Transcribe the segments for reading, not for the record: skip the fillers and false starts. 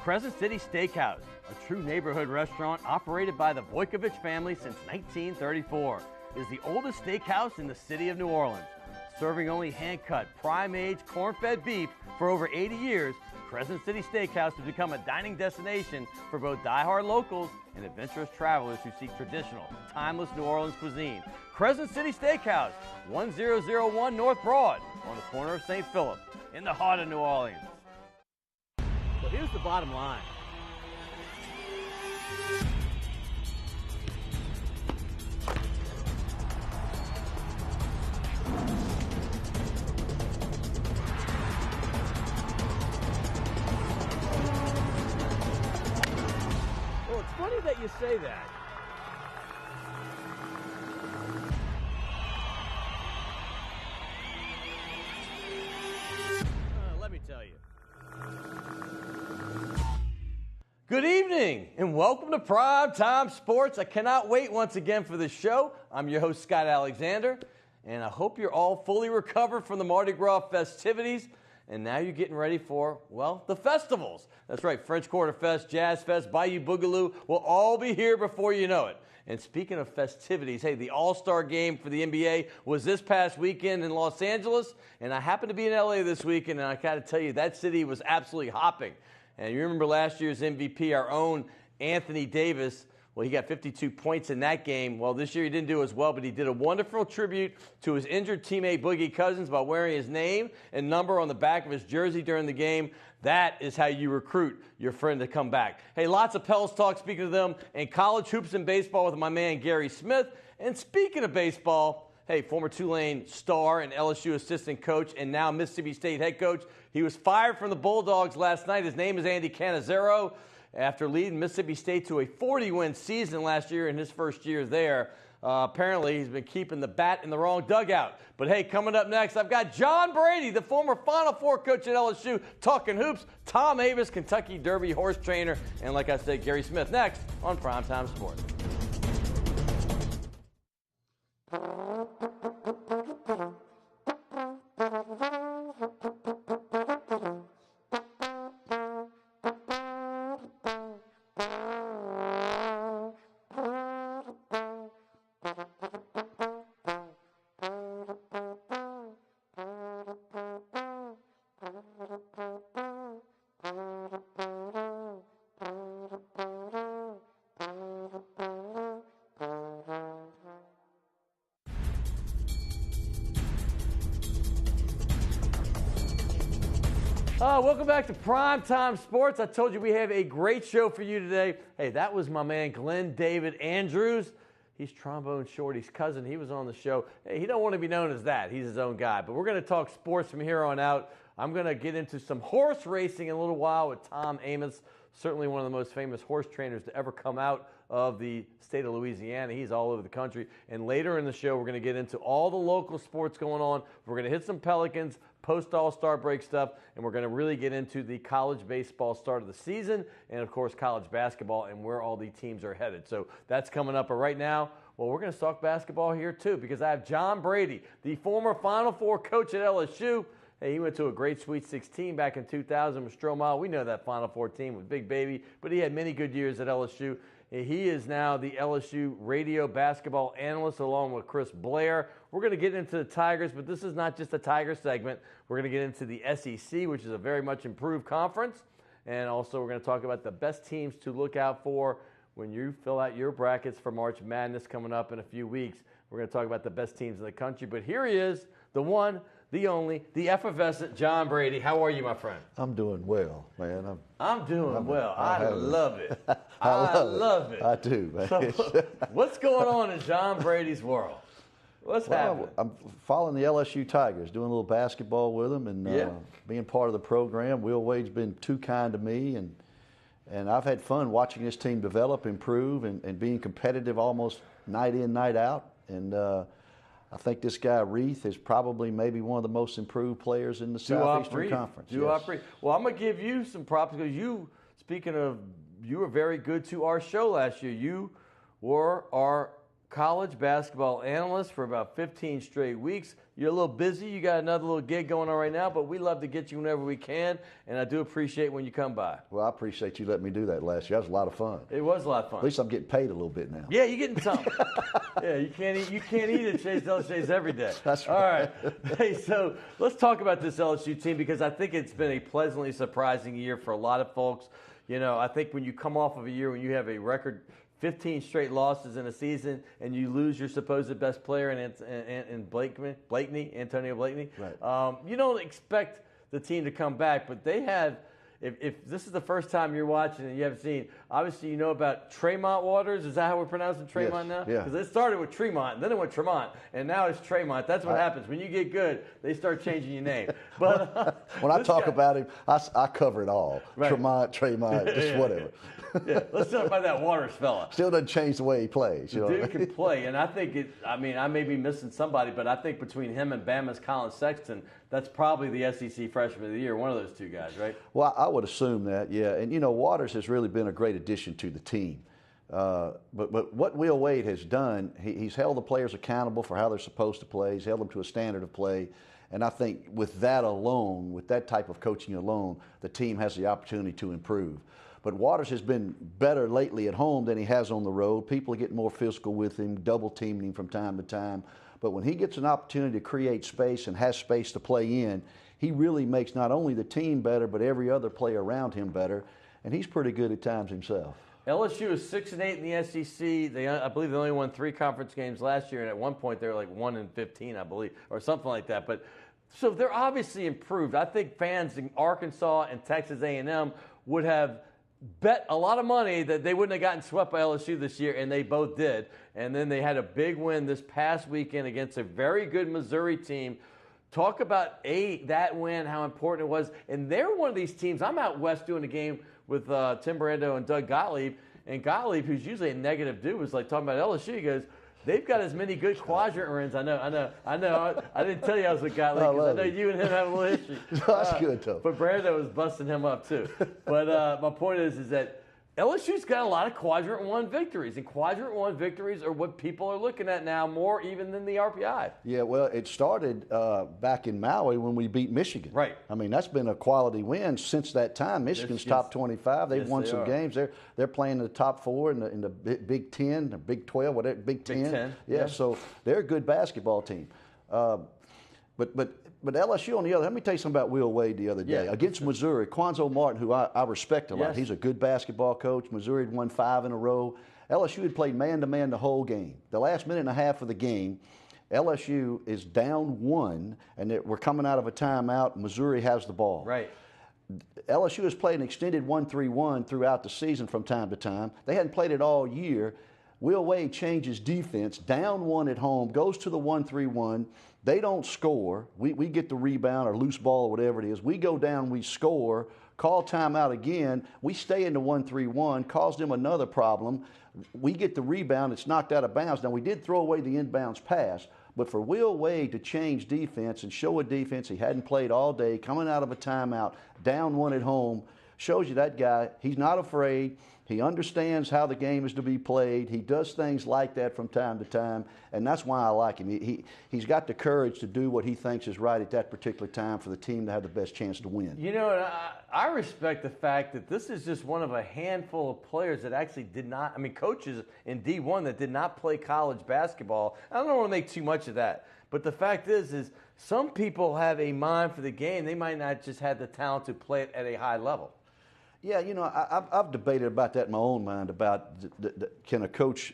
Crescent City Steakhouse, a true neighborhood restaurant operated by the Vojkovic family since 1934, is the oldest steakhouse in the city of New Orleans. Serving only hand-cut, prime-aged, corn-fed beef for over 80 years, Crescent City Steakhouse has become a dining destination for both die-hard locals and adventurous travelers who seek traditional, timeless New Orleans cuisine. Crescent City Steakhouse, 1001 North Broad, on the corner of St. Philip, in the heart of New Orleans. So here's the bottom line. Well, it's funny that you say that. Let me tell you. Good evening and welcome to Prime Time Sports. I cannot wait once again for this show. I'm your host, Scott Alexander, and I hope you're all fully recovered from the Mardi Gras festivities. And now you're getting ready for, well, the festivals. That's right, French Quarter Fest, Jazz Fest, Bayou Boogaloo will all be here before you know it. And speaking of festivities, hey, the All-Star Game for the NBA was this past weekend in Los Angeles, and I happened to be in LA this weekend, and I got to tell you, that city was absolutely hopping. And you remember last year's MVP, our own Anthony Davis. Well, he got 52 points in that game. Well, this year he didn't do as well, but he did a wonderful tribute to his injured teammate Boogie Cousins by wearing his name and number on the back of his jersey during the game. That is how you recruit your friend to come back. Hey, lots of Pels talk, speaking of them, and college hoops and baseball with my man Guerry Smith. And speaking of baseball, hey, former Tulane star and LSU assistant coach and now Mississippi State head coach. He was fired from the Bulldogs last night. His name is Andy Cannizaro. After leading Mississippi State to a 40-win season last year in his first year there, apparently he's been keeping the bat in the wrong dugout. But hey, coming up next, I've got John Brady, the former Final Four coach at LSU, talking hoops, Tom Avis, Kentucky Derby horse trainer, and like I said, Guerry Smith next on Primetime Sports. Welcome back to Primetime Sports. I told you we have a great show for you today. Hey, that was my man Glenn David Andrews. He's Trombone Shorty's cousin. He was on the show. Hey, he don't want to be known as that. He's his own guy. But we're going to talk sports from here on out. I'm going to get into some horse racing in a little while with Tom Amoss, certainly one of the most famous horse trainers to ever come out of the state of Louisiana. He's all over the country. And later in the show, we're going to get into all the local sports going on. We're going to hit some Pelicans, post-All-Star break stuff, and we're going to really get into the college baseball start of the season and, of course, college basketball and where all the teams are headed. So that's coming up. But right now, well, we're going to talk basketball here, too, because I have John Brady, the former Final Four coach at LSU. Hey, he went to a great Sweet 16 back in 2000 with Strohmeyer. We know that Final Four team with Big Baby, but he had many good years at LSU. He is now the LSU radio basketball analyst along with Chris Blair. We're going to get into the Tigers, but this is not just a Tiger segment. We're going to get into the SEC, which is a very much improved conference. And also we're going to talk about the best teams to look out for when you fill out your brackets for March Madness coming up in a few weeks. We're going to talk about the best teams in the country. But here he is, the one, the only, the effervescent John Brady. How are you, my friend? I'm doing well, man. I'm doing well. I love it. I love it. I do, man. So, what's going on in John Brady's world? What's happening? I'm following the LSU Tigers, doing a little basketball with them, and being part of the program. Will Wade's been too kind to me, and I've had fun watching this team develop, improve, and being competitive almost night in, night out. And I think this guy, Reith, is probably maybe one of the most improved players in the Southeastern Conference. Well, I'm going to give you some props because you were very good to our show last year. You were our college basketball analyst for about 15 straight weeks. You're a little busy. You got another little gig going on right now, but we love to get you whenever we can, and I do appreciate when you come by. Well, I appreciate you letting me do that last year. That was a lot of fun. It was a lot of fun. At least I'm getting paid a little bit now. Yeah, you're getting something. Yeah, you can't eat at Chase LSU's every day. That's right. All right. Hey, so let's talk about this LSU team because I think it's been a pleasantly surprising year for a lot of folks. You know, I think when you come off of a year when you have a record 15 straight losses in a season, and you lose your supposed best player in Antonio Blakeney. Right. You don't expect the team to come back, but they have. If this is the first time you're watching and you haven't seen, obviously you know about Tremont Waters. Is that how we're pronouncing Tremont now? Yeah. Because it started with Tremont, and then it went Tremont, and now it's Tremont. That's what happens when you get good. They start changing your name. But when I talk about him, I cover it all. Right. Tremont, just whatever. Yeah, let's talk about that Waters fella. Still doesn't change the way he plays. The dude can play, and I think I may be missing somebody, but I think between him and Bama's Colin Sexton, that's probably the SEC Freshman of the Year, one of those two guys, right? Well, I would assume that, yeah. And, Waters has really been a great addition to the team. But what Will Wade has done, he's held the players accountable for how they're supposed to play. He's held them to a standard of play. And I think with that alone, with that type of coaching alone, the team has the opportunity to improve. But Waters has been better lately at home than he has on the road. People are getting more physical with him, double-teaming him from time to time. But when he gets an opportunity to create space and has space to play in, he really makes not only the team better, but every other player around him better. And he's pretty good at times himself. LSU is 6-8 in the SEC. I believe they only won 3 conference games last year, and at one point they were like 1-15, I believe, or something like that. But so they're obviously improved. I think fans in Arkansas and Texas A&M would have bet a lot of money that they wouldn't have gotten swept by LSU this year, and they both did. And then they had a big win this past weekend against a very good Missouri team. Talk about that win, how important it was. And they're one of these teams. I'm out west doing a game with Tim Brando and Doug Gottlieb. And Gottlieb, who's usually a negative dude, was like talking about LSU. He goes, they've got as many good quadrant runs. I know. I didn't tell you I was with Gottlieb because I know you and him have a little history. That's good, though. But Brando was busting him up, too. But my point is that LSU's got a lot of quadrant 1 victories, and quadrant 1 victories are what people are looking at now more even than the RPI. Yeah, well, it started back in Maui when we beat Michigan. Right. I mean, that's been a quality win since that time. Michigan's top 25. They've won some games. They're playing in the top 4 in the Big 10, or Big 12, whatever, Big 10. Big 10. Yeah, so they're a good basketball team. But LSU on the other, let me tell you something about Will Wade the other day. Against Missouri, Quanzo Martin, who I respect a lot. Yes. He's a good basketball coach. Missouri had won 5 in a row. LSU had played man-to-man the whole game. The last minute and a half of the game, LSU is down 1, and we're coming out of a timeout. Missouri has the ball. Right. LSU has played an extended 1-3-1 throughout the season from time to time. They hadn't played it all year. Will Wade changes defense, down 1 at home, goes to the 1-3-1. They don't score. We get the rebound or loose ball or whatever it is. We go down, we score, call timeout again. We stay in the 1-3-1, cause them another problem. We get the rebound. It's knocked out of bounds. Now, we did throw away the inbounds pass, but for Will Wade to change defense and show a defense he hadn't played all day, coming out of a timeout, down 1 at home, shows you that guy, he's not afraid. He understands how the game is to be played. He does things like that from time to time, and that's why I like him. He's got the courage to do what he thinks is right at that particular time for the team to have the best chance to win. You know, I respect the fact that this is just one of a handful of players that actually did not, coaches in D1 that did not play college basketball. I don't want to make too much of that, but the fact is some people have a mind for the game. They might not just have the talent to play it at a high level. Yeah, I've debated about that in my own mind about can a coach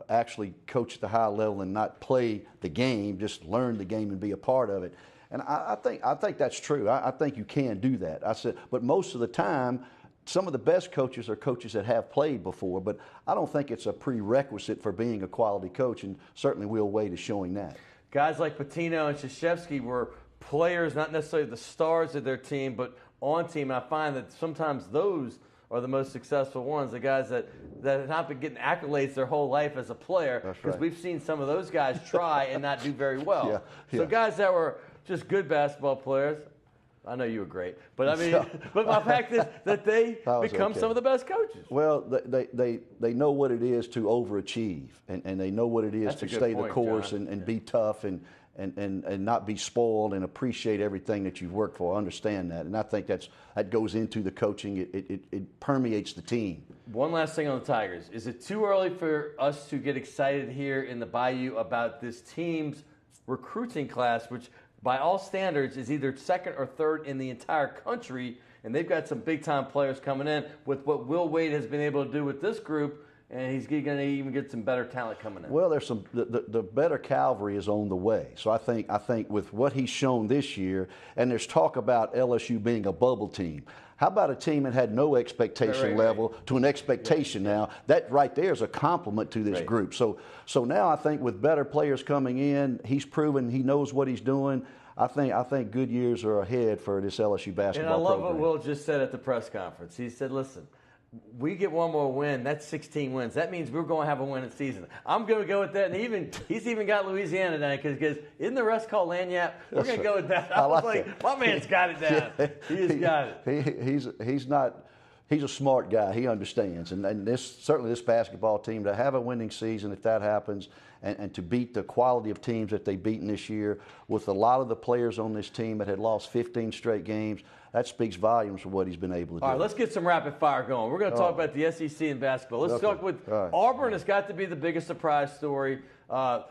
actually coach at the high level and not play the game, just learn the game and be a part of it. And I think that's true. I think you can do that. I said, but most of the time, some of the best coaches are coaches that have played before. But I don't think it's a prerequisite for being a quality coach, and certainly Will Wade is showing that. Guys like Patino and Krzyzewski were players, not necessarily the stars of their team, but on team. And I find that sometimes those are the most successful ones, the guys that have not been getting accolades their whole life as a player. Because we've seen some of those guys try and not do very well. So guys that were just good basketball players. I know you were great, but I mean, but my fact is that they become some of the best coaches. Well, they know what it is to overachieve, and they know what it is to stay the course and be tough and not be spoiled and appreciate everything that you've worked for. I understand that, and I think that goes into the coaching. It permeates the team. One last thing on the Tigers: is it too early for us to get excited here in the Bayou about this team's recruiting class, which by all standards is either second or third in the entire country, and they've got some big-time players coming in with what Will Wade has been able to do with this group, and he's going to even get some better talent coming in. Well, there's the better cavalry is on the way. So I think with what he's shown this year, and there's talk about LSU being a bubble team. How about a team that had no expectation level to an expectation now? That right there is a compliment to this group. So now I think with better players coming in, he's proven he knows what he's doing. I think good years are ahead for this LSU basketball program. And I love what Will just said at the press conference. He said, listen, we get one more win, that's 16 wins. That means we're going to have a winning season. I'm going to go with that. And he's even got Louisiana down because isn't the rest called Lanyap? We're going to go with that. I was like, my man's got it down. Yeah. He has got it. He's a smart guy. He understands. And certainly this basketball team, to have a winning season, if that happens, and to beat the quality of teams that they've beaten this year with a lot of the players on this team that had lost 15 straight games, that speaks volumes for what he's been able to do. All right, let's get some rapid fire going. We're going to talk about the SEC and basketball. Let's talk with Auburn. Has got to be the biggest surprise story.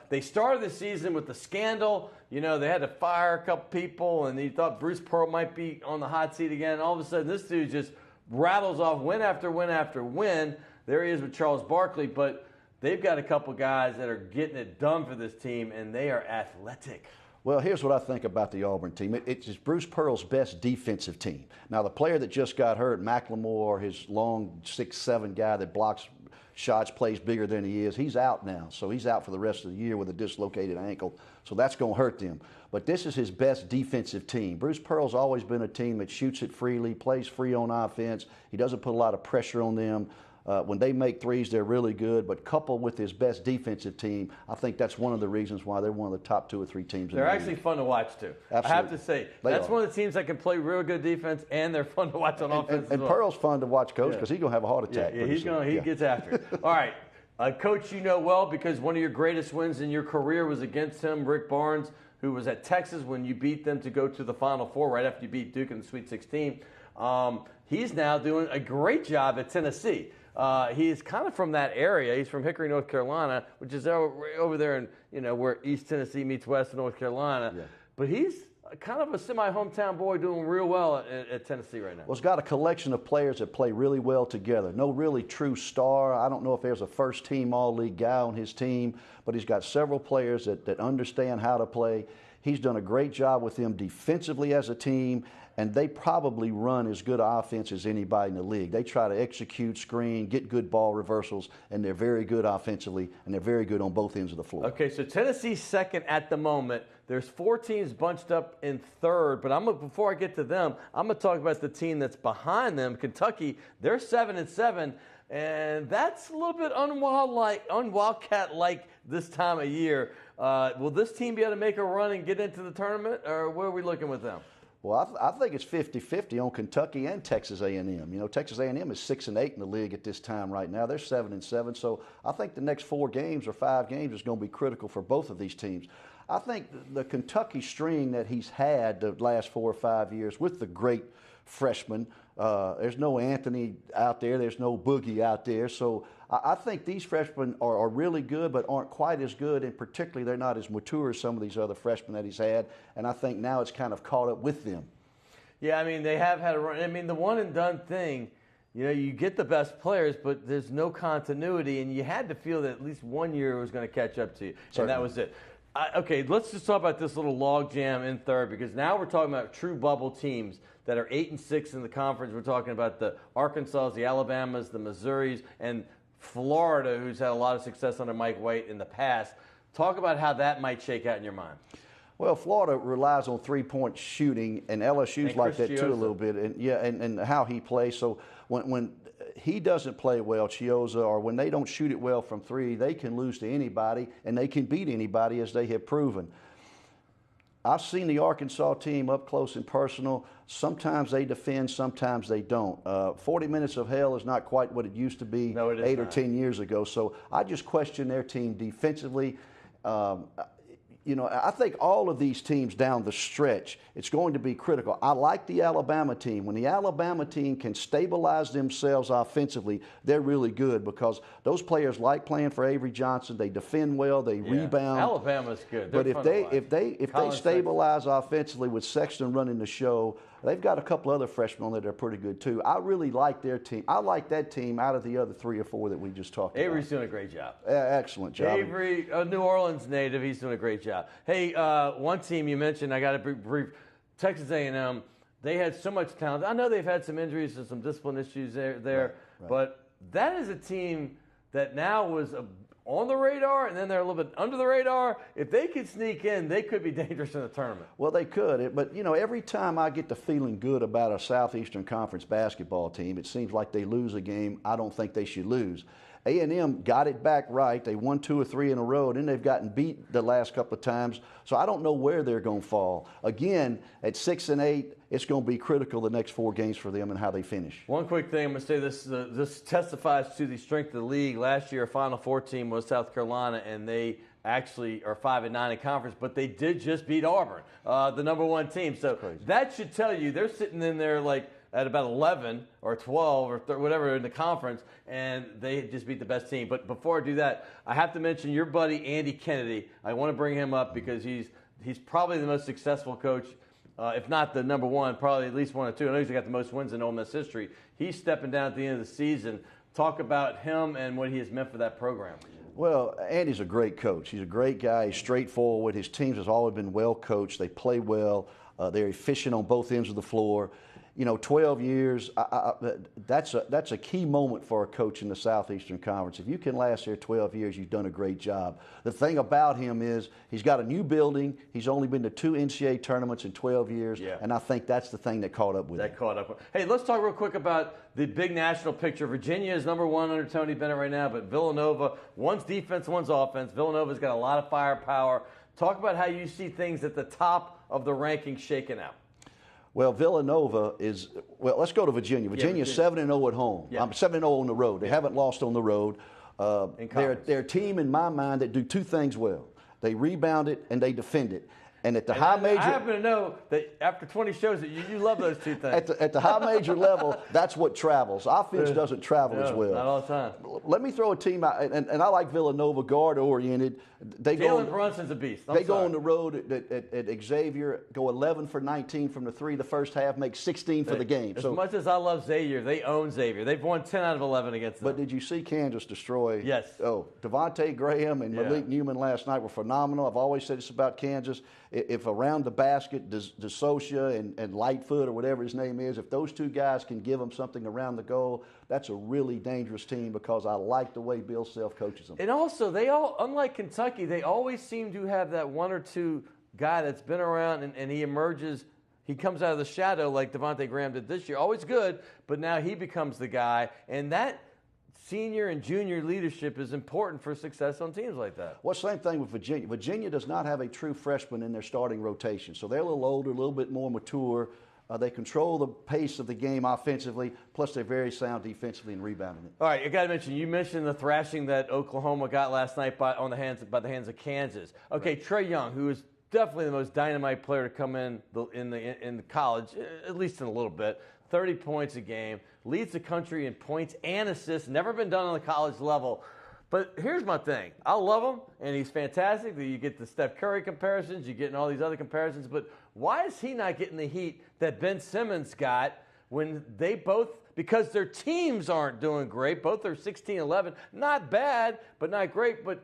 They started the season with the scandal. You know, they had to fire a couple people, and you thought Bruce Pearl might be on the hot seat again. All of a sudden, this dude just rattles off win after win after win. There he is with Charles Barkley, but they've got a couple guys that are getting it done for this team, and they are athletic. Well, here's what I think about the Auburn team. It's Bruce Pearl's best defensive team. Now, the player that just got hurt, McLemore, his long 6'7" guy that blocks shots, plays bigger than he is, he's out now. So he's out for the rest of the year with a dislocated ankle. So that's going to hurt them. But this is his best defensive team. Bruce Pearl's always been a team that shoots it freely, plays free on offense. He doesn't put a lot of pressure on them. When they make threes, they're really good. But coupled with his best defensive team, I think that's one of the reasons why they're one of the top 2 or 3 teams in the league. They're actually fun to watch, too. Absolutely. I have to say, that's one of the teams that can play real good defense, and they're fun to watch on offense and as well. Pearl's fun to watch, Coach, because he's going to have a heart attack. Yeah, he gets after it. All right. Coach, you know well because one of your greatest wins in your career was against him, Rick Barnes, who was at Texas when you beat them to go to the Final Four right after you beat Duke in the Sweet 16. He's now doing a great job at Tennessee. He's kind of from that area. He's from Hickory, North Carolina, which is over there in where East Tennessee meets West North Carolina. Yeah. But he's kind of a semi-hometown boy doing real well at Tennessee right now. Well, he's got a collection of players that play really well together. No really true star. I don't know if there's a first-team all-league guy on his team, but he's got several players that understand how to play. He's done a great job with them defensively as a team, and they probably run as good offense as anybody in the league. They try to execute, screen, get good ball reversals, and they're very good offensively, and they're very good on both ends of the floor. Okay, so Tennessee's second at the moment. There's 4 teams bunched up in third, but before I get to them, I'm going to talk about the team that's behind them, Kentucky. They're 7-7, and that's a little bit unwildcat-like this time of year. Will this team be able to make a run and get into the tournament, or where are we looking with them? Well, I think it's 50-50 on Kentucky and Texas A&M. You know, Texas A&M is 6-8 in the league at this time right now. They're 7-7, so I think the next 4 games or 5 games is going to be critical for both of these teams. I think the Kentucky string that he's had the last 4 or 5 years with the great freshmen, there's no Anthony out there, there's no Boogie out there, so I think these freshmen are really good but aren't quite as good, and particularly they're not as mature as some of these other freshmen that he's had, and I think now it's kind of caught up with them. Yeah, I mean, they have had a run. I mean, the one-and-done thing, you know, you get the best players, but there's no continuity, and you had to feel that at least 1 year was going to catch up to you, and that was it. Okay, let's just talk about this little logjam in third, because now we're talking about true bubble teams that are 8-6 in the conference. We're talking about the Arkansas, the Alabamas, the Missouris, and Florida, who's had a lot of success under Mike White in the past. Talk about how that might shake out in your mind. Well, Florida relies on three-point shooting, and LSU's like that too a little bit, and how he plays. So when he doesn't play well, Chioza, or when they don't shoot it well from 3, they can lose to anybody, and they can beat anybody, as they have proven. I've seen the Arkansas team up close and personal. Sometimes they defend, sometimes they don't. 40 minutes of hell is not quite what it used to be 8 or 10 years ago. So I just question their team defensively. I think all of these teams down the stretch, it's going to be critical. I like the Alabama team. When the Alabama team can stabilize themselves offensively, they're really good because those players like playing for Avery Johnson. They defend well, they rebound. Alabama's good. But if they stabilize offensively with Sexton running the show, they've got a couple other freshmen on there that are pretty good too. I really like their team. I like that team out of the other 3 or 4 that we just talked about. Avery's doing a great job. Excellent job. Avery, a New Orleans native, he's doing a great job. Hey, one team you mentioned, I got to brief, Texas A&M. They had so much talent. I know they've had some injuries and some discipline issues there, right. But that is a team that now was on the radar, and then they're a little bit under the radar. If they could sneak in, they could be dangerous in the tournament. Well, they could. But, every time I get to feeling good about a Southeastern Conference basketball team, it seems like they lose a game I don't think they should lose. A&M got it back right. They won 2 or 3 in a row, and then they've gotten beat the last couple of times. So I don't know where they're going to fall. Again, at 6 and 8, it's going to be critical the next 4 games for them and how they finish. One quick thing I'm going to say, this testifies to the strength of the league. Last year, a Final Four team was South Carolina, and they actually are 5 and 9 in conference, but they did just beat Auburn, the number 1 team. So that should tell you they're sitting in there like at about 11 or 12 or whatever in the conference, and they just beat the best team. But before I do that, I have to mention your buddy Andy Kennedy. I want to bring him up because he's probably the most successful coach, if not the number 1, probably at least 1 or 2. I know he's got the most wins in Ole Miss history. He's stepping down at the end of the season. Talk about him and what he has meant for that program. Well, Andy's a great coach. He's a great guy. He's straightforward. His teams has always been well coached. They play well. They're efficient on both ends of the floor. 12 years, that's a key moment for a coach in the Southeastern Conference. If you can last there 12 years, you've done a great job. The thing about him is he's got a new building. He's only been to 2 NCAA tournaments in 12 years, and I think that's the thing that caught up with him. Hey, let's talk real quick about the big national picture. Virginia is number 1 under Tony Bennett right now, but Villanova, one's defense, one's offense. Villanova's got a lot of firepower. Talk about how you see things at the top of the rankings shaking out. Well, Villanova is – let's go to Virginia. Virginia's 7-0 at home. Yeah. 7-0 on the road. They haven't lost on the road. They're a team, in my mind, that do 2 things well. They rebound it and they defend it. And at the high major – I happen to know that after 20 shows that you love those 2 things. At the high major level, that's what travels. Offense doesn't travel as well. Not all the time. Let me throw a team out, and I like Villanova, guard-oriented. Jalen Brunson's a beast. They go on the road at Xavier, go 11 for 19 from the 3 the first half, make 16 for the game. As much as I love Xavier, they own Xavier. They've won 10 out of 11 against them. But did you see Kansas destroy? Yes. Oh, Devontae Graham and Malik Newman last night were phenomenal. I've always said this about Kansas. If around the basket, DeSocia and Lightfoot or whatever his name is, if those 2 guys can give them something around the goal, that's a really dangerous team because I like the way Bill Self coaches them. And also, they all, unlike Kentucky, they always seem to have that 1 or 2 guy that's been around and he emerges. He comes out of the shadow like Devontae Graham did this year. Always good, but now he becomes the guy. And that senior and junior leadership is important for success on teams like that. Well, same thing with Virginia. Virginia does not have a true freshman in their starting rotation. So they're a little older, a little bit more mature. They control the pace of the game offensively, plus they're very sound defensively and rebounding it. All right, I got to mention, you mentioned the thrashing that Oklahoma got last night by the hands of Kansas. Okay, right. Trae Young, who is definitely the most dynamite player to come in the college, at least in a little bit. 30 points a game, leads the country in points and assists, never been done on the college level. But here's my thing. I love him, and he's fantastic. You get the Steph Curry comparisons, you get all these other comparisons, but why is he not getting the heat that Ben Simmons got when they both, because their teams aren't doing great, both are 16-11, not bad, but not great, but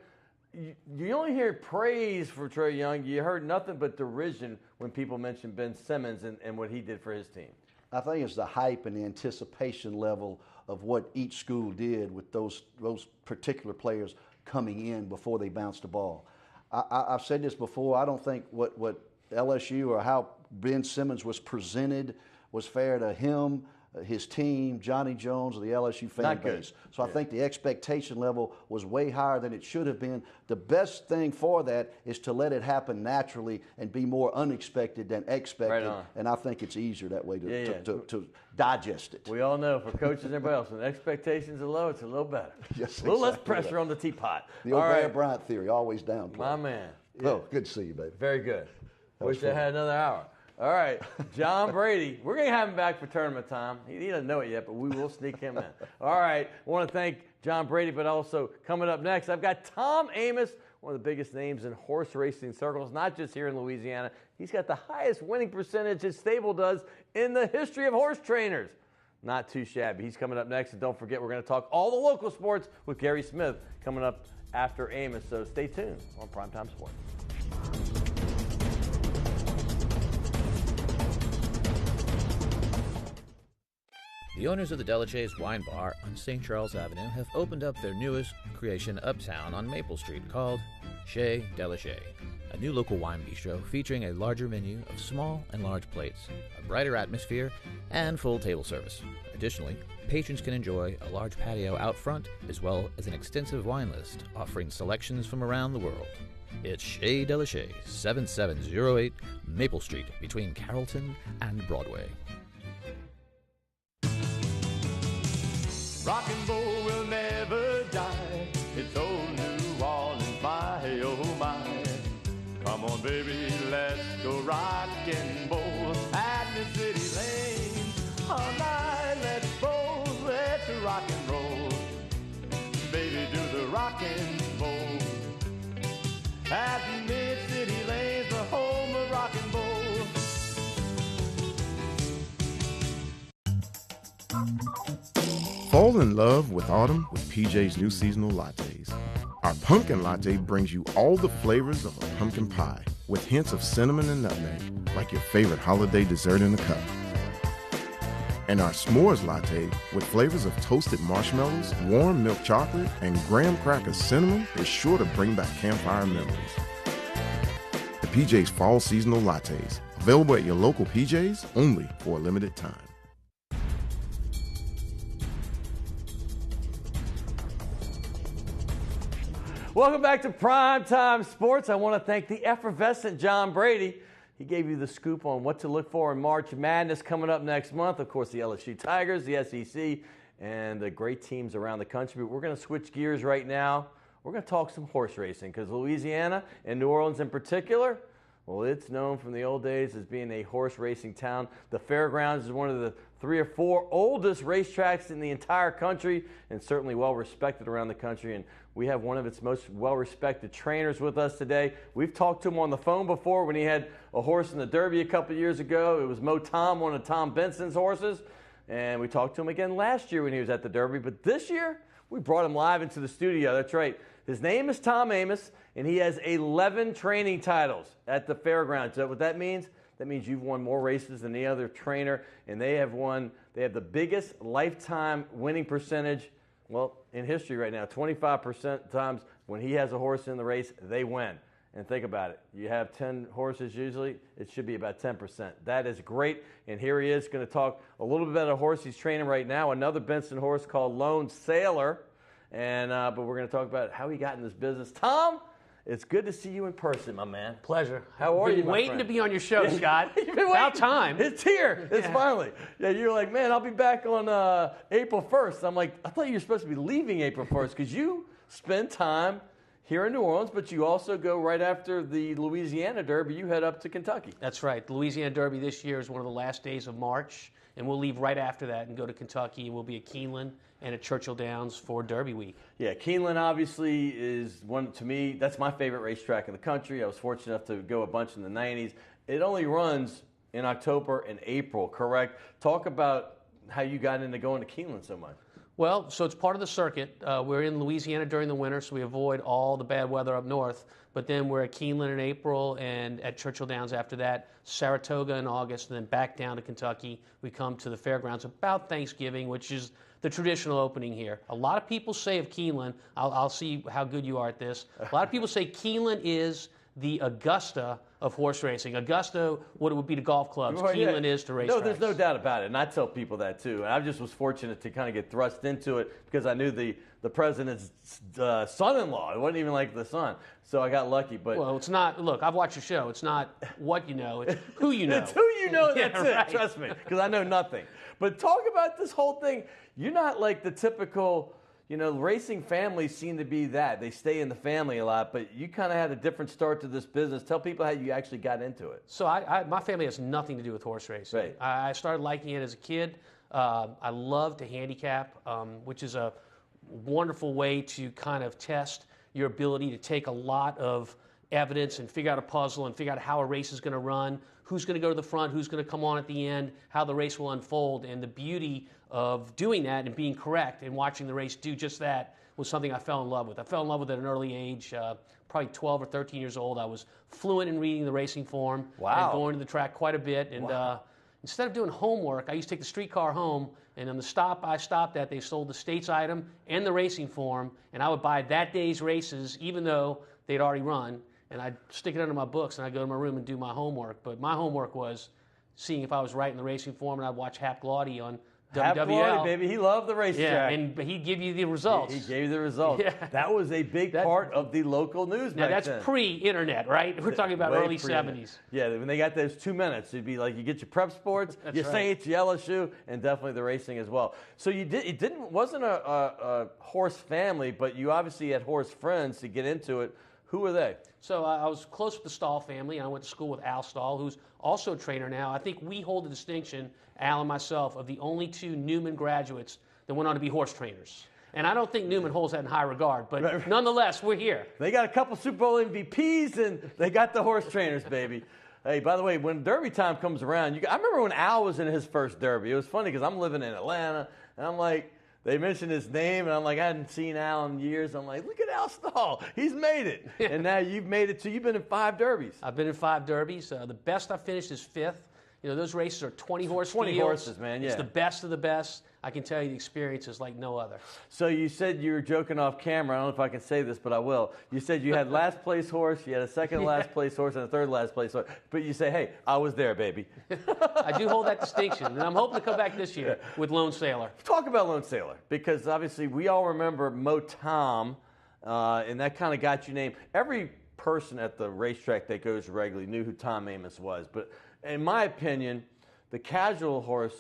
you only hear praise for Trae Young. You heard nothing but derision when people mention Ben Simmons and what he did for his team. I think it's the hype and the anticipation level of what each school did with those particular players coming in before they bounced the ball. I've said this before. I don't think what LSU or how Ben Simmons was presented was fair to him, his team, Johnny Jones, or the LSU fan Not base. good. So I think the expectation level was way higher than it should have been. The best thing for that is to let it happen naturally and be more unexpected than expected. Right on. And I think it's easier that way Yeah, to digest it. We all know for coaches and everybody else, when expectations are low, it's a little better. Yes, a little less exactly pressure right. on the teapot. The All old Bear right, Bryant theory, always downplay. my man. Oh, good to see you, baby. Very good. was Wish I fun. had another hour. All right, John Brady. We're going to have him back for tournament time. He doesn't know it yet, but we will sneak him in. All right, I want to thank John Brady, but also coming up next, I've got Tom Amoss, one of the biggest names in horse racing circles, not just here in Louisiana. He's got the highest winning percentage his stable does in the history of horse trainers. Not too shabby. He's coming up next, and don't forget, we're going to talk all the local sports with Guerry Smith coming up after Amoss, so stay tuned on Primetime Sports. The owners of the Delachey's Wine Bar on St. Charles Avenue have opened up their newest creation uptown on Maple Street called Chez Delachet, a new local wine bistro featuring a larger menu of small and large plates, a brighter atmosphere, and full table service. Additionally, patrons can enjoy a large patio out front as well as an extensive wine list offering selections from around the world. It's Chez Delachet, 7708 Maple Street between Carrollton and Broadway. Rock and roll will never die. It's old New Orleans, my, oh my. Come on, baby, let's go rock and roll at the city lane. All night, let's roll, let's rock and roll. Baby, do the rock and roll. At Mid-City Lane's the home of rock and roll. Fall in love with autumn with PJ's new seasonal lattes. Our pumpkin latte brings you all the flavors of a pumpkin pie with hints of cinnamon and nutmeg, like your favorite holiday dessert in a cup. And our s'mores latte with flavors of toasted marshmallows, warm milk chocolate, and graham cracker cinnamon is sure to bring back campfire memories. The PJ's Fall Seasonal Lattes, available at your local PJ's only for a limited time. Welcome back to Primetime Sports. I want to thank the effervescent John Brady. He gave you the scoop on what to look for in March Madness coming up next month. Of course, the LSU Tigers, the SEC, and the great teams around the country. But we're going to switch gears right now. We're going to talk some horse racing because Louisiana and New Orleans in particular, well, it's known from the old days as being a horse racing town. The Fairgrounds is one of the 3 or 4 oldest racetracks in the entire country and certainly well respected around the country. And we have one of its most well-respected trainers with us today. We've talked to him on the phone before when he had a horse in the Derby a couple years ago. It was Mo Tom, one of Tom Benson's horses. And we talked to him again last year when he was at the Derby. But this year, we brought him live into the studio. That's right. His name is Tom Amoss, and he has 11 training titles at the Fairgrounds. Is that what that means? That means you've won more races than any other trainer, and they have the biggest lifetime winning percentage, well, in history right now. 25% times when he has a horse in the race, they win. And think about it. You have 10 horses usually, it should be about 10%. That is great. And here he is going to talk a little bit about a horse he's training right now, another Benson horse called Lone Sailor. And but we're going to talk about how he got in this business. Tom, it's good to see you in person, my man. Pleasure. How are you, my waiting friend? to be on your show, Scott. You've been About waiting. time. It's here. It's Yeah. finally. Yeah, you're like, man, I'll be back on April 1st. I'm like, I thought you were supposed to be leaving April 1st because you spend time here in New Orleans, but you also go right after the Louisiana Derby. You head up to Kentucky. That's right. The Louisiana Derby this year is one of the last days of March, and we'll leave right after that and go to Kentucky, and we'll be at Keeneland and at Churchill Downs for Derby week. Yeah, Keeneland obviously is one, to me, that's my favorite racetrack in the country. I was fortunate enough to go a bunch in the 90s. It only runs in October and April, correct? Talk about how you got into going to Keeneland so much. Well, so it's part of the circuit. We're in Louisiana during the winter, so we avoid all the bad weather up north. But then we're at Keeneland in April and at Churchill Downs after that, Saratoga in August, and then back down to Kentucky. We come to the Fairgrounds about Thanksgiving, which is the traditional opening here. A lot of people say of Keeneland, I'll see how good you are at this. A lot of people say Keeneland is the Augusta of horse racing. Augusta, what it would be to golf clubs, Well, Keeneland is to racetracks. No, there's no doubt about it, and I tell people that too. And I just was fortunate to kind of get thrust into it because I knew the president's son-in-law. It wasn't even like the son, so I got lucky. But well, it's not. Look, I've watched your show. It's not what you know; it's who you know. It's who you know. That's Yeah, it. right. Trust me, because I know nothing. But talk about this whole thing. You're not like the typical. Racing families seem to be that. They stay in the family a lot, but you kind of had a different start to this business. Tell people how you actually got into it. So my family has nothing to do with horse racing. Right. I started liking it as a kid. I love to handicap, which is a wonderful way to kind of test your ability to take a lot of evidence and figure out a puzzle and figure out how a race is going to run, who's going to go to the front, who's going to come on at the end, how the race will unfold. And the beauty of doing that and being correct and watching the race do just that was something I fell in love with. I fell in love with it at an early age, probably 12 or 13 years old. I was fluent in reading the racing form and going to the track quite a bit. And instead of doing homework, I used to take the streetcar home, and on the stop I stopped at, they sold the states item and the racing form, and I would buy that day's races, even though they'd already run, and I'd stick it under my books, and I'd go to my room and do my homework. But my homework was seeing if I was right in the racing form, and I'd watch Hap Glaude on Hap WWL. Glaude, baby. He loved the racetrack. Yeah, and he'd give you the results. He gave you the results. Yeah. That was a big part of the local news Now, back that's then. pre-internet, right? We're talking about Way early pre-internet. 70s. Yeah, when they got those 2 minutes, it'd be like you get your prep sports, That's your right. Saints, your LSU, and definitely the racing as well. So wasn't a horse family, but you obviously had horse friends to get into it. Who were they? So I was close with the Stahl family, and I went to school with Al Stahl, who's also a trainer now. I think we hold the distinction, Al and myself, of the only two Newman graduates that went on to be horse trainers. And I don't think Newman holds that in high regard, but nonetheless, we're here. They got a couple Super Bowl MVPs, and they got the horse trainers, baby. Hey, by the way, when Derby time comes around, I remember when Al was in his first Derby. It was funny because I'm living in Atlanta, and I'm like, they mentioned his name, and I'm like, I hadn't seen Al in years. I'm like, look at Al Stahl. He's made it. And now you've made it, too. You've been in 5 Derbies. I've been in 5 Derbies. The best I finished is 5th. Those races are 20-horse 20 fields. horses, man, yeah. It's the best of the best. I can tell you the experience is like no other. So you said you were joking off camera. I don't know if I can say this, but I will. You said you had last place horse, you had a second last place horse, and a third last place horse. But you say, hey, I was there, baby. I do hold that distinction, and I'm hoping to come back this year with Lone Sailor. Talk about Lone Sailor, because obviously we all remember Mo Tom, and that kind of got you named. Every person at the racetrack that goes regularly knew who Tom Amos was. But in my opinion, the casual horse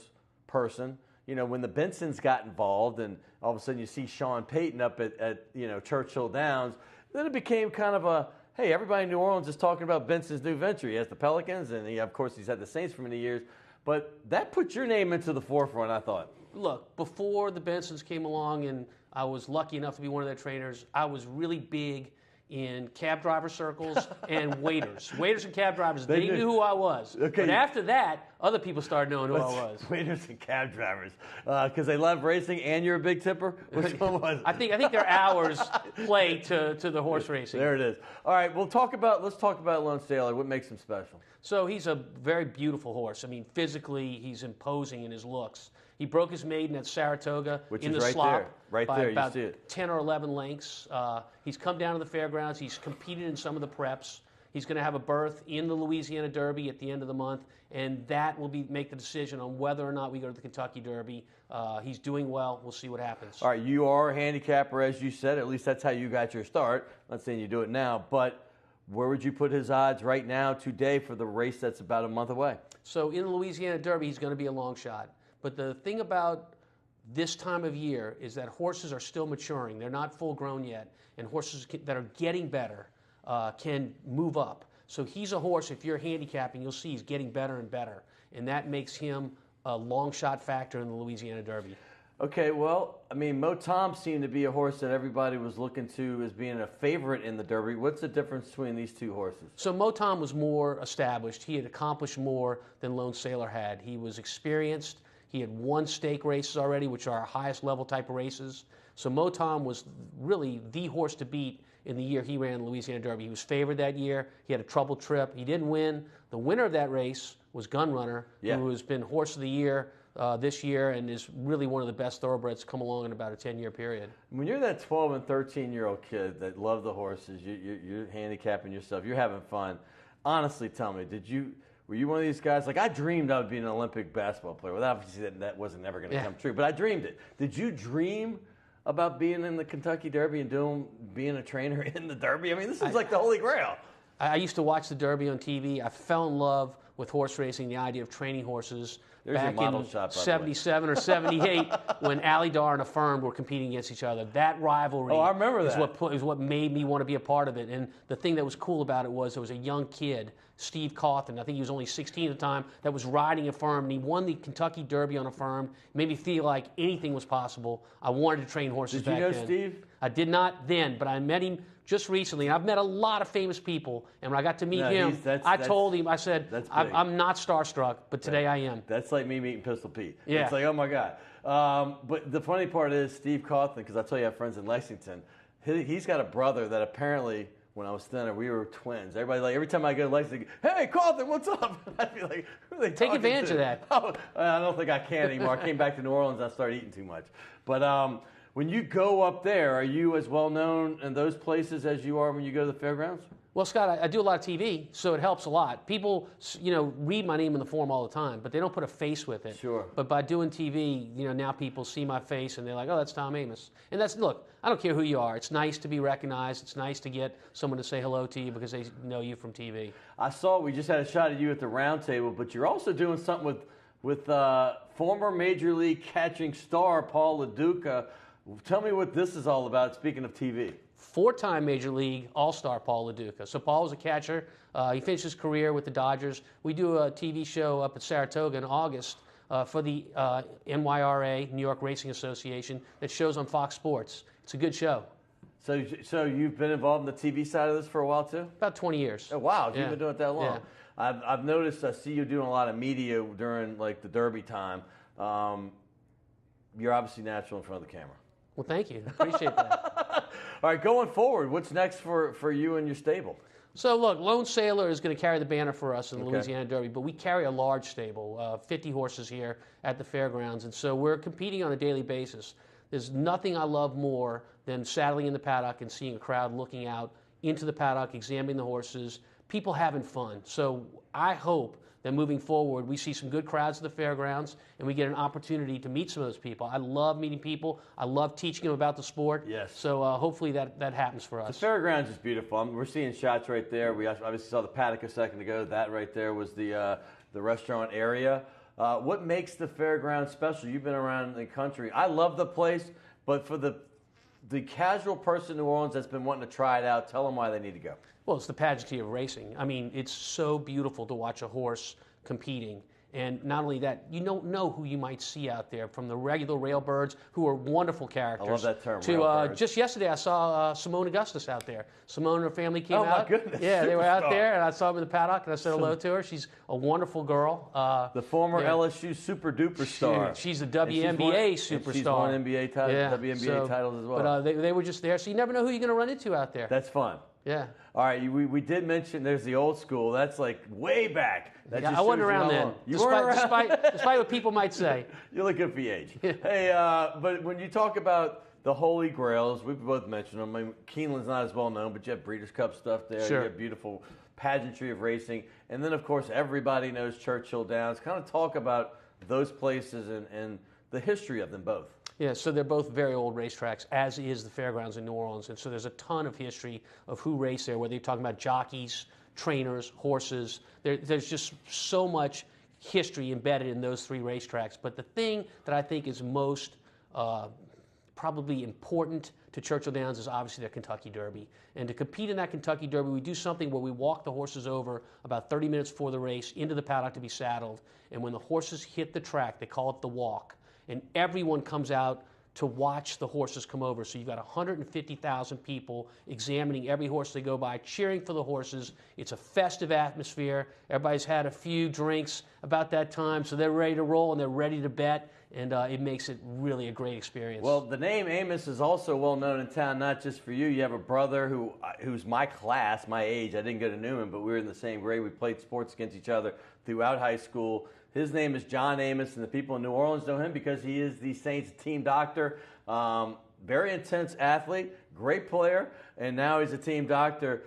person, when the Bensons got involved and all of a sudden you see Sean Payton up at Churchill Downs, then it became kind of a, hey, everybody in New Orleans is talking about Benson's new venture. He has the Pelicans, and of course he's had the Saints for many years. But that put your name into the forefront, I thought. Look, before the Bensons came along and I was lucky enough to be one of their trainers, I was really big in cab driver circles and waiters. Waiters and cab drivers, they knew who I was. Okay. But after that, other people started knowing who I was. Waiters and cab drivers, because they love racing, and you're a big tipper. Which one was it? I think their hours play to the horse racing. There it is. All right, let's talk about Lone Sailor. What makes him special? So he's a very beautiful horse. I mean, physically, he's imposing in his looks. He broke his maiden at Saratoga in the slop by about 10 or 11 lengths. He's come down to the fairgrounds. He's competed in some of the preps. He's going to have a berth in the Louisiana Derby at the end of the month, and that will make the decision on whether or not we go to the Kentucky Derby. He's doing well. We'll see what happens. All right, you are a handicapper, as you said. At least that's how you got your start. I'm not saying you do it now, but where would you put his odds right now, today, for the race that's about a month away? So in the Louisiana Derby, he's going to be a long shot. But the thing about this time of year is that horses are still maturing. They're not full grown yet. And horses that are getting better can move up. So he's a horse, if you're handicapping, you'll see he's getting better and better. And that makes him a long shot factor in the Louisiana Derby. Okay, well, I mean, Mo Tom seemed to be a horse that everybody was looking to as being a favorite in the Derby. What's the difference between these two horses? So Mo Tom was more established. He had accomplished more than Lone Sailor had. He was experienced. He had won stake races already, which are our highest level type of races. So Mo Tom was really the horse to beat in the year he ran the Louisiana Derby. He was favored that year. He had a troubled trip. He didn't win. The winner of that race was Gunrunner, who has been Horse of the Year this year and is really one of the best thoroughbreds come along in about a 10-year period. When you're that 12 and 13-year-old kid that love the horses, you're handicapping yourself, you're having fun. Honestly, tell me, were you one of these guys? Like, I dreamed I would be an Olympic basketball player. Well, obviously that wasn't never going to come true, but I dreamed it. Did you dream about being in the Kentucky Derby and being a trainer in the Derby? I mean, this is like the Holy Grail. I used to watch the Derby on TV. I fell in love with horse racing, the idea of training horses. Back in 77 or 78, when Ali Dar and Affirmed were competing against each other. That rivalry I remember is what made me want to be a part of it. And the thing that was cool about it was there was a young kid, Steve Cawthon, I think he was only 16 at the time, that was riding Affirmed, and he won the Kentucky Derby on Affirmed. It made me feel like anything was possible. I wanted to train horses back then. Did you know Steve? I did not then, but I met him just recently, and I've met a lot of famous people, and when I got to meet him, I told him, I said, I'm not starstruck, but today I am. That's like me meeting Pistol Pete. Yeah. It's like, oh my God. But the funny part is Steve Cawthon, because I tell you I have friends in Lexington, he's got a brother that apparently, when I was thinner, we were twins. Every time I go to Lexington, hey, Cawthon, what's up? I'd be like, who are they Take advantage to? of that. Oh, I don't think I can anymore. I came back to New Orleans and I started eating too much. But when you go up there, are you as well known in those places as you are when you go to the fairgrounds? Well, Scott, I do a lot of TV, so it helps a lot. People, read my name in the form all the time, but they don't put a face with it. Sure. But by doing TV, now people see my face and they're like, oh, that's Tom Amoss. And look, I don't care who you are. It's nice to be recognized. It's nice to get someone to say hello to you because they know you from TV. I saw we just had a shot of you at the round table, but you're also doing something with former Major League catching star Paul LaDuca. Tell me what this is all about, speaking of TV. 4-time Major League All-Star Paul LaDuca. So Paul was a catcher. He finished his career with the Dodgers. We do a TV show up at Saratoga in August for the NYRA, New York Racing Association, that shows on Fox Sports. It's a good show. So you've been involved in the TV side of this for a while too? About 20 years. Oh, wow. You've been doing it that long. Yeah. I've noticed, I see you doing a lot of media during like the Derby time. You're obviously natural in front of the camera. Well, thank you. Appreciate that. All right, going forward, what's next for you and your stable? So, look, Lone Sailor is going to carry the banner for us in the Louisiana Derby, but we carry a large stable, 50 horses here at the fairgrounds, and so we're competing on a daily basis. There's nothing I love more than saddling in the paddock and seeing a crowd looking out into the paddock, examining the horses, people having fun. So I hope that moving forward, we see some good crowds at the fairgrounds and we get an opportunity to meet some of those people. I love meeting people. I love teaching them about the sport. Yes. So hopefully that happens for us. The fairgrounds is beautiful. We're seeing shots right there. We obviously saw the paddock a second ago. That right there was the restaurant area. What makes the fairgrounds special? You've been around the country. I love the place, but for the casual person in New Orleans that's been wanting to try it out, tell them why they need to go. Well, it's the pageantry of racing. I mean, it's so beautiful to watch a horse competing. And not only that, you don't know who you might see out there, from the regular railbirds, who are wonderful characters. I love that term, to just yesterday, I saw Simone Augustus out there. Simone and her family came out. Oh, my goodness. Yeah, they were out Superstar. there, and I saw them in the paddock, and I said hello to her. She's a wonderful girl. The former LSU super duper star. She's a WNBA superstar. She's won NBA titles, WNBA titles as well. But they were just there, so you never know who you're going to run into out there. That's fun. Yeah. All right, we did mention there's the old school. That's like way back. That Yeah, just I wasn't shows you around how then, long. You weren't around? despite what people might say. You look good for your age. Hey, but when you talk about the Holy Grails, we've both mentioned them. I mean, Keeneland's not as well known, but you have Breeders' Cup stuff there. Sure. You have beautiful pageantry of racing. And then, of course, everybody knows Churchill Downs. Kind of talk about those places and the history of them both. Yeah, so they're both very old racetracks, as is the fairgrounds in New Orleans. And so there's a ton of history of who raced there, whether you're talking about jockeys, trainers, horses. There's just so much history embedded in those three racetracks. But the thing that I think is most probably important to Churchill Downs is obviously their Kentucky Derby. And to compete in that Kentucky Derby, we do something where we walk the horses over about 30 minutes before the race into the paddock to be saddled. And when the horses hit the track, they call it the walk. And everyone comes out to watch the horses come over. So you've got 150,000 people examining every horse they go by, cheering for the horses. It's a festive atmosphere. Everybody's had a few drinks about that time, so they're ready to roll and they're ready to bet, and it makes it really a great experience. Well, the name Amoss is also well known in town, not just for you. You have a brother who's my class, my age. I didn't go to Newman, but we were in the same grade. We played sports against each other throughout high school. His name is John Amoss, and the people in New Orleans know him because he is the Saints team doctor. Very intense athlete, great player, and now he's a team doctor.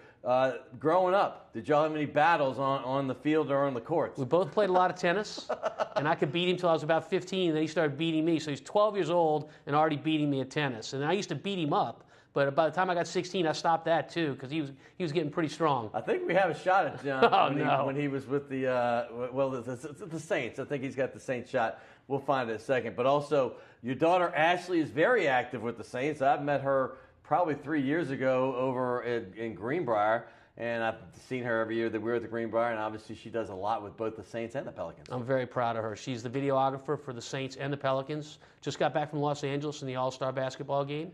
growing up, did y'all have any battles on the field or on the courts? We both played a lot of tennis, and I could beat him till I was about 15, and then he started beating me. So he's 12 years old and already beating me at tennis. And I used to beat him up, but by the time I got 16, I stopped that too because he was getting pretty strong. I think we have a shot at John when he was with the the Saints. I think he's got the Saints shot. We'll find it in a second. But also, your daughter Ashley is very active with the Saints. I've met her probably 3 years ago over in Greenbrier, and I've seen her every year that we're at the Greenbrier, and obviously she does a lot with both the Saints and the Pelicans. I'm very proud of her. She's the videographer for the Saints and the Pelicans. Just got back from Los Angeles in the All-Star basketball game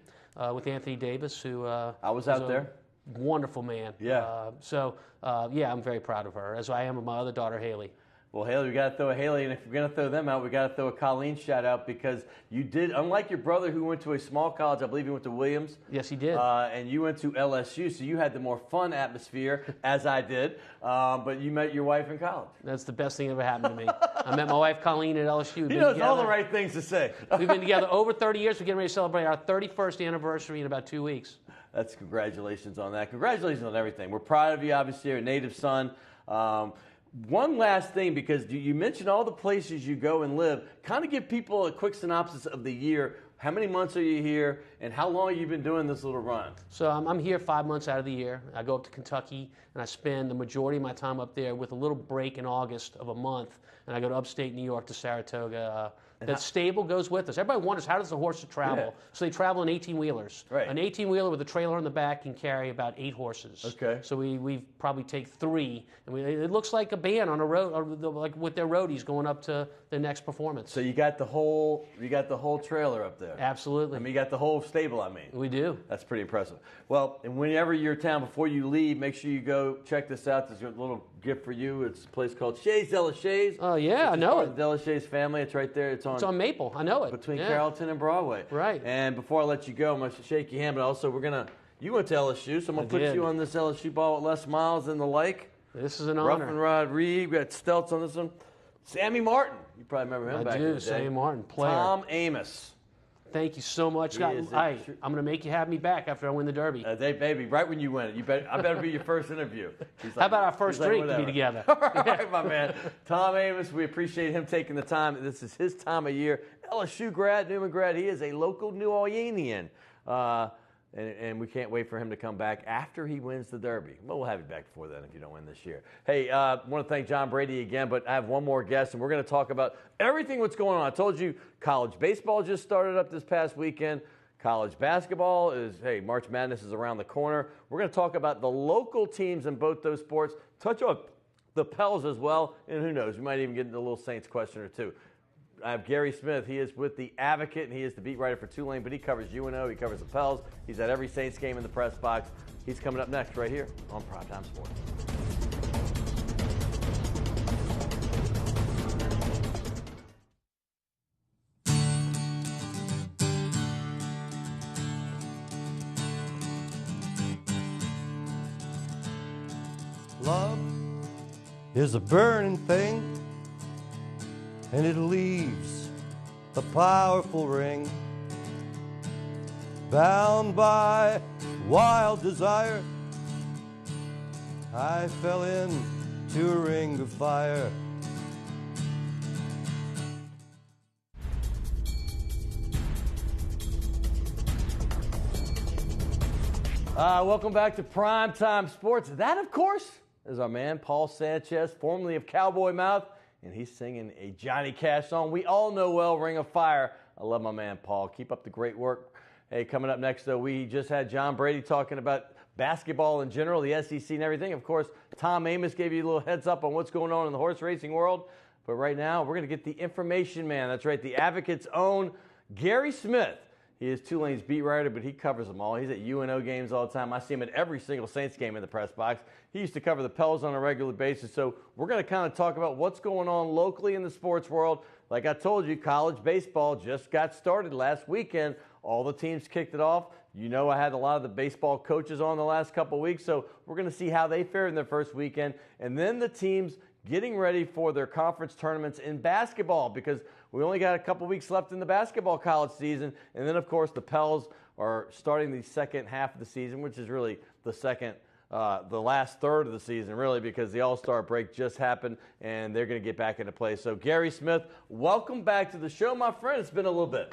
with Anthony Davis, who I was out there. Wonderful man. Yeah. I'm very proud of her, as I am of my other daughter, Haley. Well, Haley, we got to throw a Haley, and if we're going to throw them out, we got to throw a Colleen shout out because you did, unlike your brother who went to a small college, I believe he went to Williams. Yes, he did. And you went to LSU, so you had the more fun atmosphere, as I did. But you met your wife in college. That's the best thing that ever happened to me. I met my wife Colleen at LSU. He knows all the right things to say. We've been together over 30 years. We're getting ready to celebrate our 31st anniversary in about 2 weeks. That's congratulations on that. Congratulations on everything. We're proud of you, obviously. You're a native son. One last thing, because you mentioned all the places you go and live. Kind of give people a quick synopsis of the year. How many months are you here, and how long have you been doing this little run? So I'm here 5 months out of the year. I go up to Kentucky, and I spend the majority of my time up there with a little break in August of a month, and I go to upstate New York to Saratoga. That stable goes with us. Everybody wonders, how does the horse travel? Yeah. So they travel in 18-wheelers. Right. An 18-wheeler with a trailer on the back can carry about 8 horses. Okay. So we probably take 3. And it looks like a band on a road, or like with their roadies going up to the next performance. So you got the whole trailer up there. Absolutely. I mean, you got the whole stable, I mean. We do. That's pretty impressive. Well, and whenever you're in town, before you leave, make sure you go check this out. There's a little gift for you. It's a place called Shays de la Shays. Oh, yeah, I know it. The de la Shays family. It's right there. It's on Maple. I know it. Between Carrollton and Broadway. Right. And before I let you go, I'm going to shake your hand, but also you went to LSU, so I'm going to put you on this LSU ball with Les Miles and the like. This is an honor. Rough and Rod Reed. We got Stelz on this one. Sammy Martin. You probably remember him back in the day. Sammy Martin, player. Tom Amoss. Thank you so much. I'm going to make you have me back after I win the Derby. Baby, right when you win it. I better be your first interview. How about our first drink to be together? All right, my man. Tom Amoss, we appreciate him taking the time. This is his time of year. LSU grad, Newman grad. He is a local New Orleanian. And we can't wait for him to come back after he wins the Derby. Well, we'll have you back before then if you don't win this year. Hey, I want to thank John Brady again, but I have one more guest, and we're going to talk about everything what's going on. I told you college baseball just started up this past weekend. College basketball March Madness is around the corner. We're going to talk about the local teams in both those sports, touch on the Pels as well, and who knows, we might even get into a little Saints question or two. I have Guerry Smith. He is with the Advocate, and he is the beat writer for Tulane, but he covers UNO. He covers the Pels. He's at every Saints game in the press box. He's coming up next right here on Primetime Sports. Love is a burning thing, and it leaves a powerful ring, bound by wild desire. I fell into a ring of fire. Welcome back to Primetime Sports. That, of course, is our man Paul Sanchez, formerly of Cowboy Mouth, and he's singing a Johnny Cash song we all know well, Ring of Fire. I love my man Paul. Keep up the great work. Hey, coming up next, though, we just had John Brady talking about basketball in general, the SEC and everything. Of course, Tom Amoss gave you a little heads up on what's going on in the horse racing world. But right now, we're going to get the information man. That's right, the Advocate's own Guerry Smith. He is Tulane's beat writer, but he covers them all. He's at UNO games all the time. I see him at every single Saints game in the press box. He used to cover the Pels on a regular basis. So we're going to kind of talk about what's going on locally in the sports world. Like I told you, college baseball just got started last weekend. All the teams kicked it off. You know, I had a lot of the baseball coaches on the last couple of weeks, so we're going to see how they fared in their first weekend. And then the teams getting ready for their conference tournaments in basketball, because we only got a couple weeks left in the basketball college season. And then, of course, the Pels are starting the second half of the season, which is really the second the last third of the season, really, because the All-Star break just happened, and they're going to get back into play. So, Guerry Smith, welcome back to the show, my friend. It's been a little bit.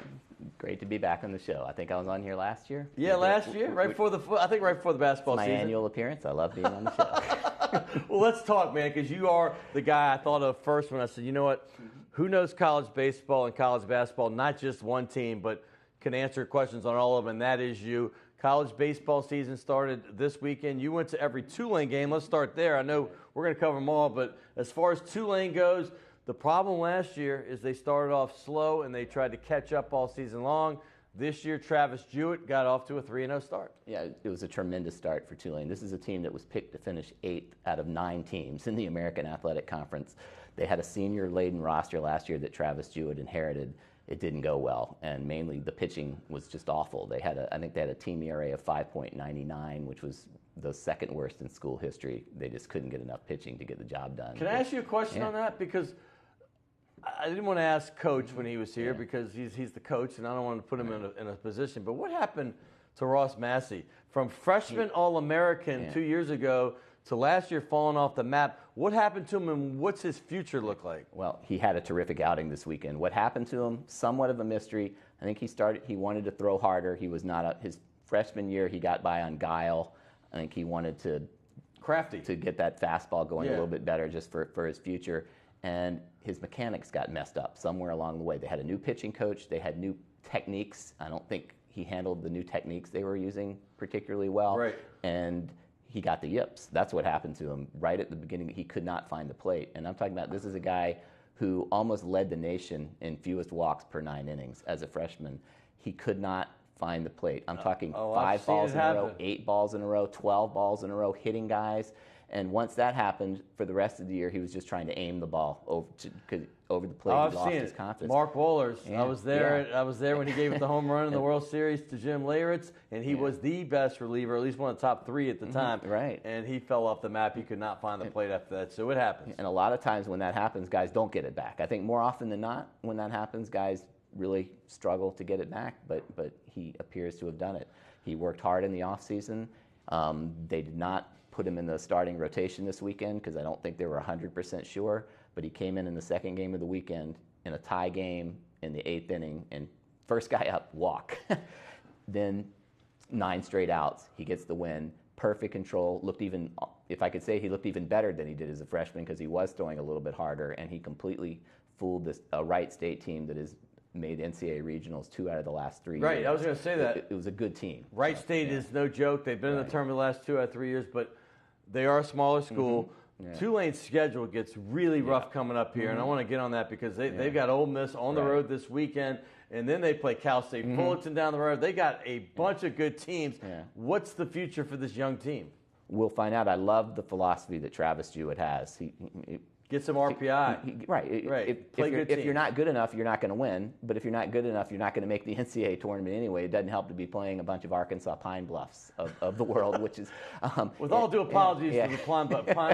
Great to be back on the show. I think I was on here last year. Yeah, last year, right before the basketball season. My annual appearance. I love being on the show. Well, let's talk, man, because you are the guy I thought of first when I said, you know what, who knows college baseball and college basketball, not just one team, but can answer questions on all of them, and that is you. College baseball season started this weekend. You went to every Tulane game. Let's start there. I know we're going to cover them all, but as far as Tulane goes, the problem last year is they started off slow and they tried to catch up all season long. This year, Travis Jewett got off to a 3-0 start. Yeah, it was a tremendous start for Tulane. This is a team that was picked to finish 8th out of 9 teams in the American Athletic Conference. They had a senior-laden roster last year that Travis Jewett inherited. It didn't go well, and mainly the pitching was just awful. I think they had a team ERA of 5.99, which was the second worst in school history. They just couldn't get enough pitching to get the job done. Can I ask you a question on that? Because I didn't want to ask Coach when he was here because he's the coach, and I don't want to put him in a position. But what happened to Ross Massey? From freshman All-American 2 years ago to last year falling off the map, what happened to him and what's his future look like? Well, he had a terrific outing this weekend. What happened to him, somewhat of a mystery. I think he wanted to throw harder. He was not his freshman year, he got by on guile. I think he wanted to get that fastball going a little bit better just for his future. And his mechanics got messed up somewhere along the way. They had a new pitching coach. They had new techniques. I don't think he handled the new techniques they were using particularly well. Right. And he got the yips. That's what happened to him right at the beginning. He could not find the plate. And I'm talking about, this is a guy who almost led the nation in fewest walks per 9 innings as a freshman. He could not find the plate. I'm talking 5 balls in a row, 8 balls in a row, 12 balls in a row, hitting guys. And once that happened, for the rest of the year, he was just trying to aim the ball over the plate. I've he lost seen his it. confidence. Mark Wohlers. Yeah. I was there. I was there when he gave it the home run in the World Series to Jim Leyritz, and he was the best reliever, at least one of the top 3 at the time. Right. And he fell off the map. He could not find the plate after that. So it happens. And a lot of times when that happens, guys don't get it back. I think more often than not, when that happens, guys really struggle to get it back. But he appears to have done it. He worked hard in the offseason. They did not put him in the starting rotation this weekend because I don't think they were 100% sure, but he came in the second game of the weekend in a tie game in the 8th inning, and first guy up, walk. Then 9 straight outs, he gets the win, perfect control, looked even, if I could say, he looked even better than he did as a freshman because he was throwing a little bit harder, and he completely fooled a Wright State team that has made NCAA regionals 2 out of the last 3 years. Right, I was going to say that. It was a good team. Wright State is no joke. They've been in the tournament the last 2 out of 3 years, but they are a smaller school. Tulane's schedule gets really rough coming up here, and I want to get on that because they've got Ole Miss on the road this weekend, and then they play Cal State Fullerton down the road. They got a bunch of good teams. What's the future for this young team? We'll find out. I love the philosophy that Travis Jewett has. He get some RPI. Right. If you're not good enough, you're not going to win. But if you're not good enough, you're not going to make the NCAA tournament anyway. It doesn't help to be playing a bunch of Arkansas Pine Bluffs of the world, which is... with all due apologies to the Pine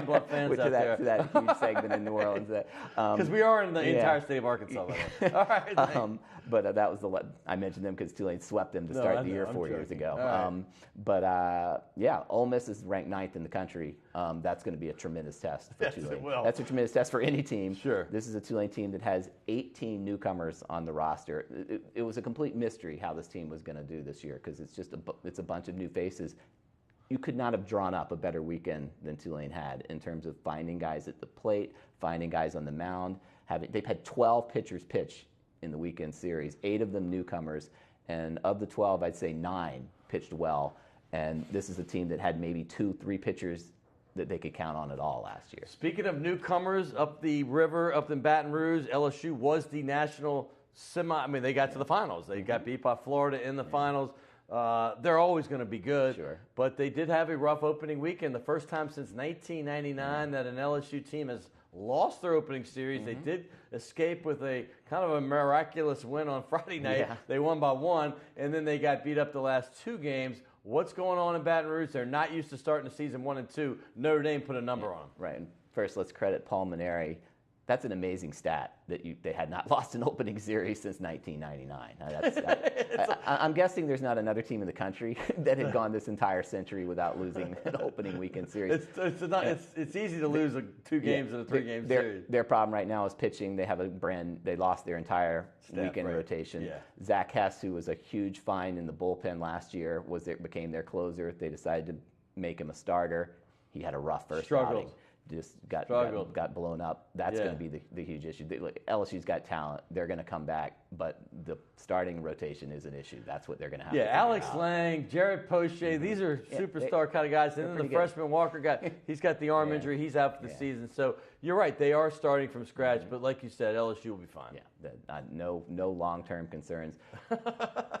Bluff fans out there. To that huge segment in New Orleans. Because we are in the entire state of Arkansas. All right. But that was I mentioned them because Tulane swept them to start the year 4 years ago. Right. Ole Miss is ranked 9th in the country. That's going to be a tremendous test for Tulane. That's a tremendous test for any team. Sure. This is a Tulane team that has 18 newcomers on the roster. It was a complete mystery how this team was going to do this year because it's a bunch of new faces. You could not have drawn up a better weekend than Tulane had in terms of finding guys at the plate, finding guys on the mound. They've had 12 pitchers pitch in the weekend series, 8 of them newcomers, and of the 12, I'd say 9 pitched well. And this is a team that had maybe 2-3 pitchers that they could count on at all last year. Speaking of newcomers, up the river, up in Baton Rouge, LSU was the national they got to the finals. They got beat by Florida in the finals. They're always going to be good, but they did have a rough opening weekend. The first time since 1999 that an LSU team has lost their opening series. They did escape with a kind of a miraculous win on Friday night. They won by 1, and then they got beat up the last 2 games. What's going on in Baton Rouge? They're not used to starting the season 1 and 2. Notre Dame put a number on them. Right. And first, let's credit Paul Maneri. That's an amazing stat that they had not lost an opening series since 1999. I'm guessing there's not another team in the country that had gone this entire century without losing an opening weekend series. It's easy to lose 2 games in a 3-game series. Their problem right now is pitching. They have they lost their entire weekend rotation. Yeah. Zach Hess, who was a huge find in the bullpen last year, became their closer. They decided to make him a starter. He had a rough first outing. Just got blown up. That's going to be the huge issue. LSU's got talent. They're going to come back, but the starting rotation is an issue. That's what they're going to have to figure Alex out. Lang, Jared Poche, these are superstar kind of guys. And then the freshman Walker he's got the arm injury. He's out for the season. So you're right. They are starting from scratch. But like you said, LSU will be fine. Yeah, no long-term concerns.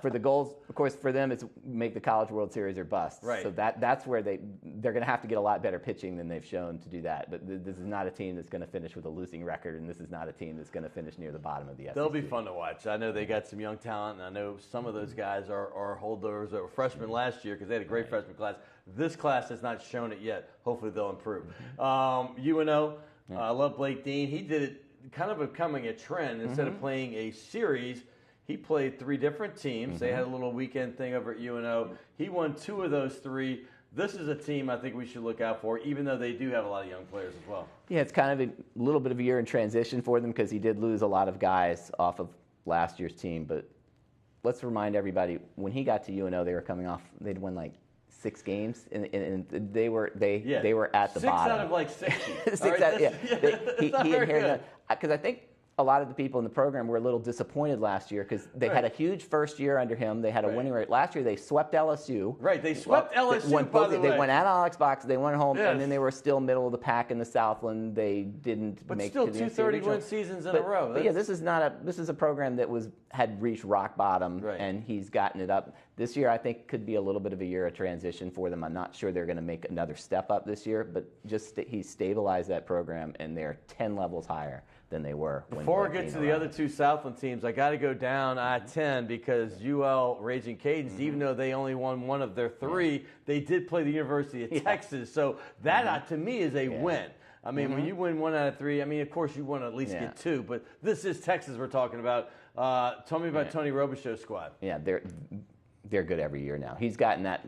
For the goals, of course, for them, it's make the College World Series or bust. Right. So that's where they're going to have to get a lot better pitching than they've shown to do that. But this is not a team that's going to finish with a losing record, and this is not a team that's going to finish near the bottom of the SEC. They'll be fun to watch. I know they got some young talent, and I know some of those guys are holdovers that were freshmen last year because they had a great freshman class. This class has not shown it yet. Hopefully they'll improve. UNO, I love Blake Dean. He did it kind of becoming a trend. Instead of playing a series, he played 3 different teams. They had a little weekend thing over at UNO. He won 2 of those 3. This is a team I think we should look out for, even though they do have a lot of young players as well. Yeah, it's kind of a little bit of a year in transition for them because he did lose a lot of guys off of last year's team. But let's remind everybody, when he got to UNO, they were coming off, they'd won like 6 games, and they were at the 6 bottom. 6 out of like 60. He inherited because I think a lot of the people in the program were a little disappointed last year because they had a huge first year under him. They had a winning rate. Last year they swept LSU. Right, they swept LSU, by the way. They went at Alex Box. They went home, and then they were still middle of the pack in the Southland. They didn't make it to the NCAA. But still 230-win seasons in a row. But yeah, this is a program that had reached rock bottom, and he's gotten it up. This year, I think, could be a little bit of a year of transition for them. I'm not sure they're going to make another step up this year, but just he's stabilized that program, and they're 10 levels higher than they were. Before we get to the other 2 Southland teams, I got to go down I-10 because UL Raging Cajuns, even though they only won 1 of their 3, they did play the University of Texas. So that, to me, is a win. I mean, when you win 1 out of 3, I mean, of course, you want to at least get 2, but this is Texas we're talking about. Tell me about Tony Robichaux's squad. Yeah, they're good every year now. He's gotten that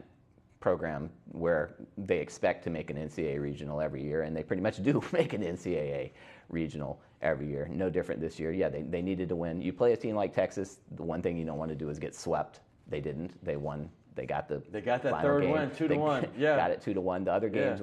program where they expect to make an NCAA regional every year, and they pretty much do make an NCAA regional every year. No different this year. Yeah, they needed to win. You play a team like Texas, the one thing you don't want to do is get swept. They didn't. They won. They got that third game. win, 2-1. Yeah, got it 2-1. The other games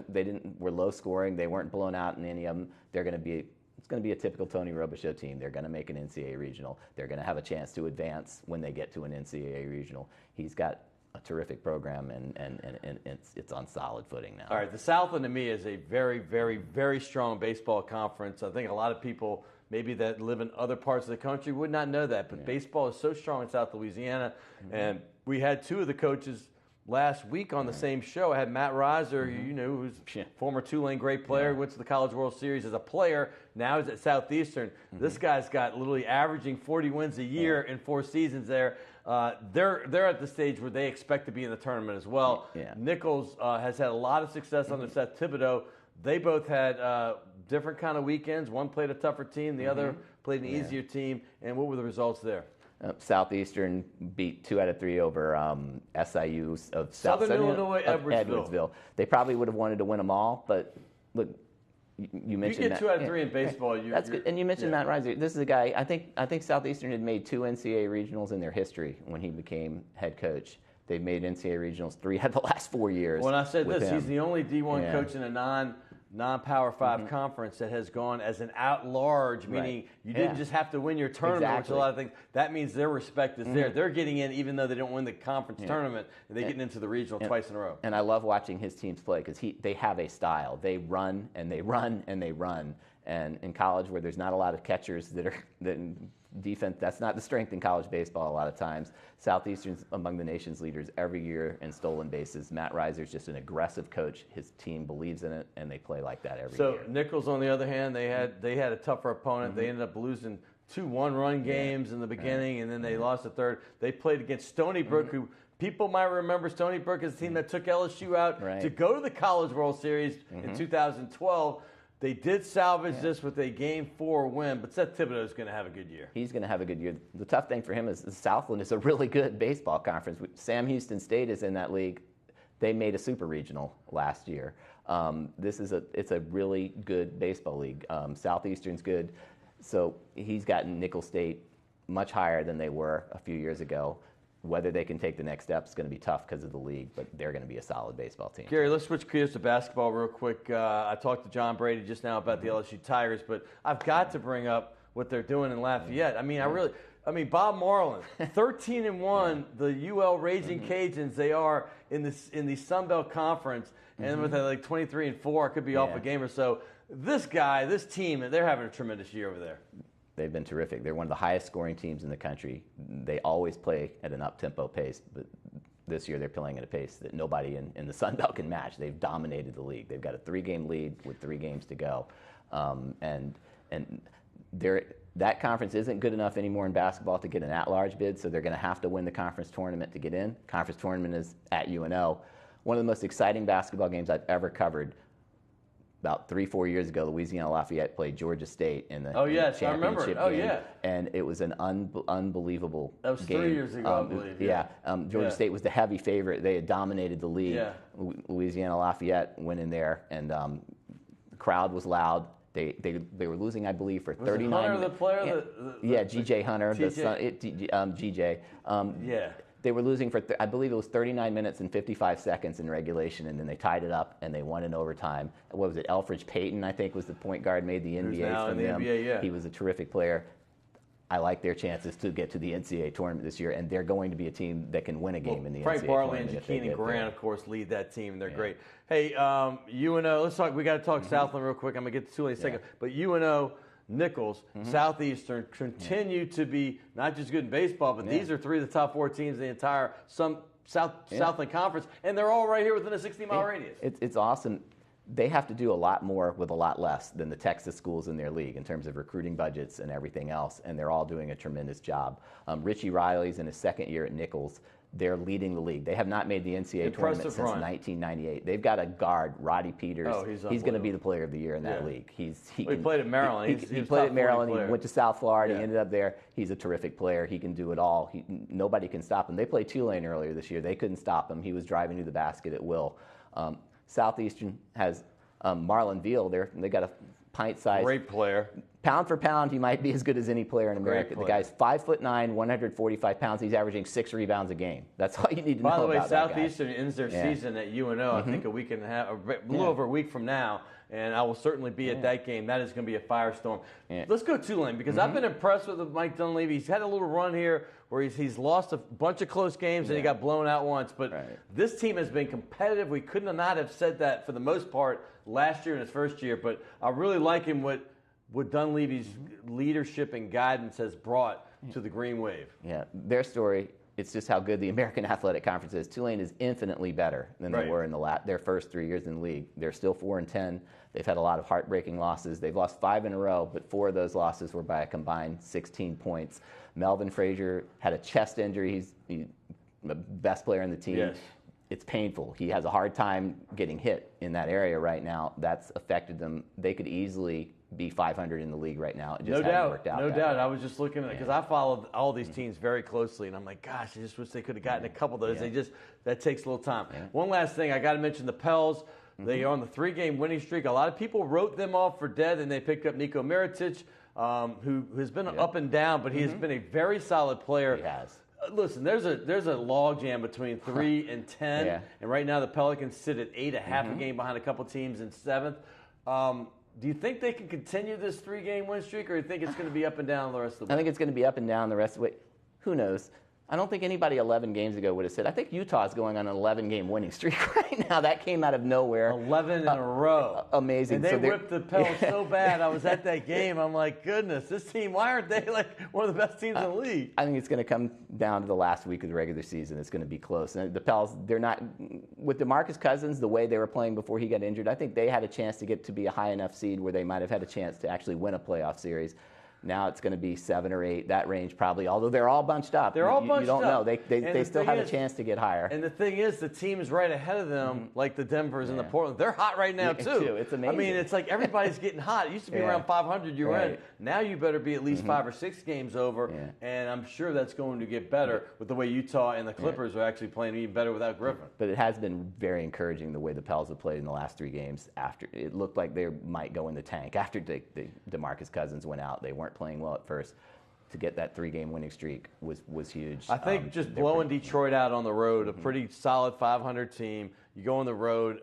were low scoring. They weren't blown out in any of them. It's going to be a typical Tony Robichaux team. They're going to make an NCAA regional. They're going to have a chance to advance when they get to an NCAA regional. He's got a terrific program, and it's on solid footing now. All right, the Southland to me is a very, very, very strong baseball conference. I think a lot of people maybe that live in other parts of the country would not know that, but baseball is so strong in South Louisiana, and we had 2 of the coaches last week on the same show. I had Matt Reiser, who's a former Tulane great player, went to the College World Series as a player. Now he's at Southeastern. This guy's got literally averaging 40 wins a year in 4 seasons there. They're at the stage where they expect to be in the tournament as well. Nichols has had a lot of success under Seth Thibodeau. They both had different kind of weekends. One played a tougher team, the other played an easier team. And what were the results there? Southeastern beat 2 out of 3 over SIU of Southern Illinois, Edwardsville. They probably would have wanted to win them all, but look, you mentioned you get 2 out of 3 in baseball. That's good. And you mentioned Matt Reiser. This is a guy. I think Southeastern had made 2 NCAA regionals in their history when he became head coach. They've made NCAA regionals 3 out of the last 4 years. When I said this, he's the only D1 coach in a non-Power 5 conference that has gone as an at-large, meaning you didn't just have to win your tournament, which a lot of things. That means their respect is there. They're getting in even though they don't win the conference tournament. They're getting into the regional twice in a row. And I love watching his teams play because they have a style. They run and they run and they run. And in college, where there's not a lot of catchers that defense, that's not the strength in college baseball a lot of times. Southeastern's among the nation's leaders every year in stolen bases. Matt Reiser's just an aggressive coach. His team believes in it, and they play like that every year. So Nichols, on the other hand, they had a tougher opponent. They ended up losing 2 one-run games in the beginning, and then they lost the third. They played against Stony Brook, who people might remember Stony Brook as a team that took LSU out to go to the College World Series in 2012. They did salvage this with a Game 4 win, but Seth Thibodeau's going to have a good year. He's going to have a good year. The tough thing for him is Southland is a really good baseball conference. Sam Houston State is in that league. They made a super regional last year. It's a really good baseball league. Southeastern's good. So he's gotten Nickel State much higher than they were a few years ago. Whether they can take the next step is going to be tough because of the league, but they're going to be a solid baseball team. Guerry, let's switch gears to basketball real quick. I talked to John Brady just now about the LSU Tigers, but I've got to bring up what they're doing in Lafayette. I mean, Bob Marlin, 13-1, the UL Raging Cajuns. They are in the Sun Belt Conference, and with like 23-4, it could be off a game or so. This team, they're having a tremendous year over there. They've been terrific. They're one of the highest scoring teams in the country. They always play at an up-tempo pace, but this year they're playing at a pace that nobody in the Sun Belt can match. They've dominated the league. They've got a 3-game lead with 3 games to go. And that conference isn't good enough anymore in basketball to get an at-large bid, so they're going to have to win the conference tournament to get in. Conference tournament is at UNO. One of the most exciting basketball games I've ever covered. About 3-4 years ago, Louisiana Lafayette played Georgia State in the championship game, and it was an unbelievable game. That was 3 years ago, I believe. Georgia State was the heavy favorite. They had dominated the league. Yeah. Louisiana Lafayette went in there, and the crowd was loud. They were losing, I believe, for 39. Hunter the player? G.J. Hunter, G.J. They were losing for, I believe it was 39 minutes and 55 seconds in regulation, and then they tied it up, and they won in overtime. What was it? Elfridge Payton, I think, was the point guard, made the NBA from them. He was a terrific player. I like their chances to get to the NCAA tournament this year, and they're going to be a team that can win a game in the Frank NCAA Barley tournament. and Jakeem Grant, of course, lead that team, and they're great. Hey, UNO, let's talk. We got to talk Southland real quick. I'm going to get to Tulane in a second. But UNO, Nichols, Southeastern continue to be not just good in baseball, but these are 3 of the top 4 teams in the entire Southland Conference, and they're all right here within a 60-mile radius. It's awesome. They have to do a lot more with a lot less than the Texas schools in their league in terms of recruiting budgets and everything else, and they're all doing a tremendous job. Richie Riley's in his 2nd year at Nichols. They're leading the league. They have not made the NCAA tournament since 1998. They've got a guard, Roddy Peters. He's going to be the player of the year in that league. He played at Maryland. He played at Maryland. He went to South Florida. He ended up there. He's a terrific player. He can do it all. Nobody can stop him. They played Tulane earlier this year. They couldn't stop him. He was driving to the basket at will. Southeastern has Marlon Veal. They got a pint-sized. Great player. Pound for pound, he might be as good as any player in America. The guy's 5'9", 145 pounds. He's averaging 6 rebounds a game. That's all you need to know about that guy. By the way, Southeastern ends their season at UNO, I think a little over a week from now, and I will certainly be at that game. That is going to be a firestorm. Let's go Tulane, because I've been impressed with Mike Dunleavy. He's had a little run here where he's lost a bunch of close games and he got blown out once. But this team has been competitive. We could not have said that for the most part last year in his first year, but I really like him what Dunleavy's leadership and guidance has brought to the Green Wave. Yeah, their story, it's just how good the American Athletic Conference is. Tulane is infinitely better than they were in their first 3 years in the league. They're still 4-10. They've had a lot of heartbreaking losses. They've lost 5 in a row, but 4 of those losses were by a combined 16 points. Melvin Frazier had a chest injury. He's the best player in the team. Yes. It's painful. He has a hard time getting hit in that area right now. That's affected them. They could easily be 500 in the league right now. It just hasn't worked out. No doubt. I was just looking at it because I followed all these teams very closely, and I'm like, gosh, I just wish they could have gotten a couple of those. That takes a little time. One last thing, I got to mention the Pels. They are on the 3-game winning streak. A lot of people wrote them off for dead, and they picked up Nico Mirotic, who has been up and down, but he has been a very solid player. He has. Listen, there's a logjam between 3 and 10, and right now the Pelicans sit at 8, a half a game behind a couple teams in 7th. Do you think they can continue this 3-game win streak, or do you think it's going to be up and down the rest of the way? I think it's going to be up and down the rest of the way. Who knows? I don't think anybody 11 games ago would have said, I think Utah's going on an 11-game winning streak right now. That came out of nowhere. 11 in a row. Amazing. And they ripped the Pels so bad. I was at that game. I'm like, goodness, this team, why aren't they like one of the best teams in the league? I think it's going to come down to the last week of the regular season. It's going to be close. And the Pels, they're not, with DeMarcus Cousins, the way they were playing before he got injured, I think they had a chance to get to be a high enough seed where they might have had a chance to actually win a playoff series. Now it's going to be 7 or 8, that range probably, although they're all bunched up. They're all bunched up. You don't know. They still have a is, chance to get higher. And the thing is, the teams right ahead of them, like the Denvers and the Portland, they're hot right now, too. It's amazing. I mean, it's like everybody's getting hot. It used to be around 500 you were in. Now you better be at least 5 or 6 games over, and I'm sure that's going to get better with the way Utah and the Clippers are actually playing even better without Griffin. But it has been very encouraging the way the Pels have played in the last 3 games. After it looked like they might go in the tank. After DeMarcus Cousins went out, they weren't playing well at first. To get that 3-game winning streak was huge. I think just blowing Detroit out on the road, a pretty solid 500 team. You go on the road,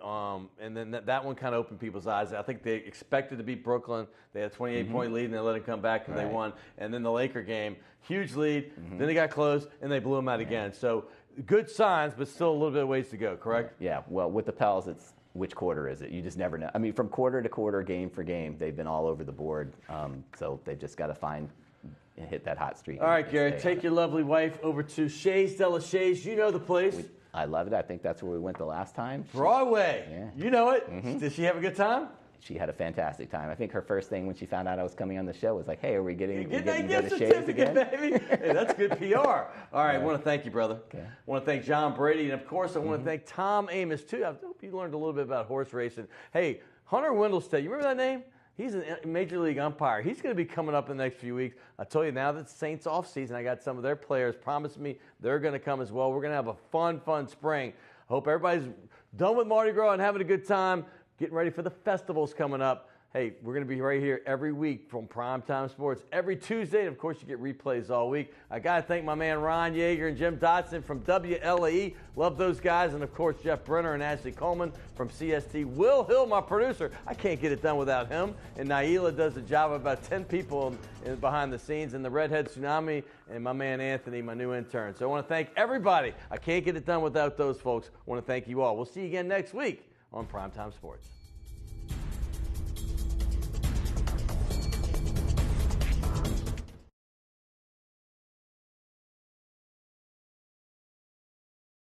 and then that one kind of opened people's eyes. I think they expected to beat Brooklyn. They had a 28-point lead, and they let it come back, and they won. And then the Laker game, huge lead. Then they got close, and they blew them out again. So good signs, but still a little bit of ways to go, correct? Yeah, well, with the Pels, it's which quarter is it? You just never know. I mean, from quarter to quarter, game for game, they've been all over the board. So they've just got to hit that hot streak. All right, Gary, take your lovely wife over to Shays de la Shays. You know the place. I love it. I think that's where we went the last time. Broadway. Yeah. You know it. Did she have a good time? She had a fantastic time. I think her first thing when she found out I was coming on the show was like, hey, are we getting to go to Shays again? Baby. Hey, that's good PR. All right, I want to thank you, brother. Okay. I want to thank John Brady, and, of course, I want to thank Tom Amoss, too. I hope you learned a little bit about horse racing. Hey, Hunter Wendelstedt, you remember that name? He's a Major League umpire. He's going to be coming up in the next few weeks. I told you, now that the Saints off season, I got some of their players promised me they're going to come as well. We're going to have a fun spring. Hope everybody's done with Mardi Gras and having a good time, getting ready for the festivals coming up. Hey, we're going to be right here every week from Primetime Sports every Tuesday. And, of course, you get replays all week. I got to thank my man Ron Yeager and Jim Dotson from WLAE. Love those guys. And, of course, Jeff Brenner and Ashley Coleman from CST. Will Hill, my producer. I can't get it done without him. And Naila does the job of about 10 people behind the scenes. And the Redhead Tsunami and my man Anthony, my new intern. So I want to thank everybody. I can't get it done without those folks. I want to thank you all. We'll see you again next week on Primetime Sports.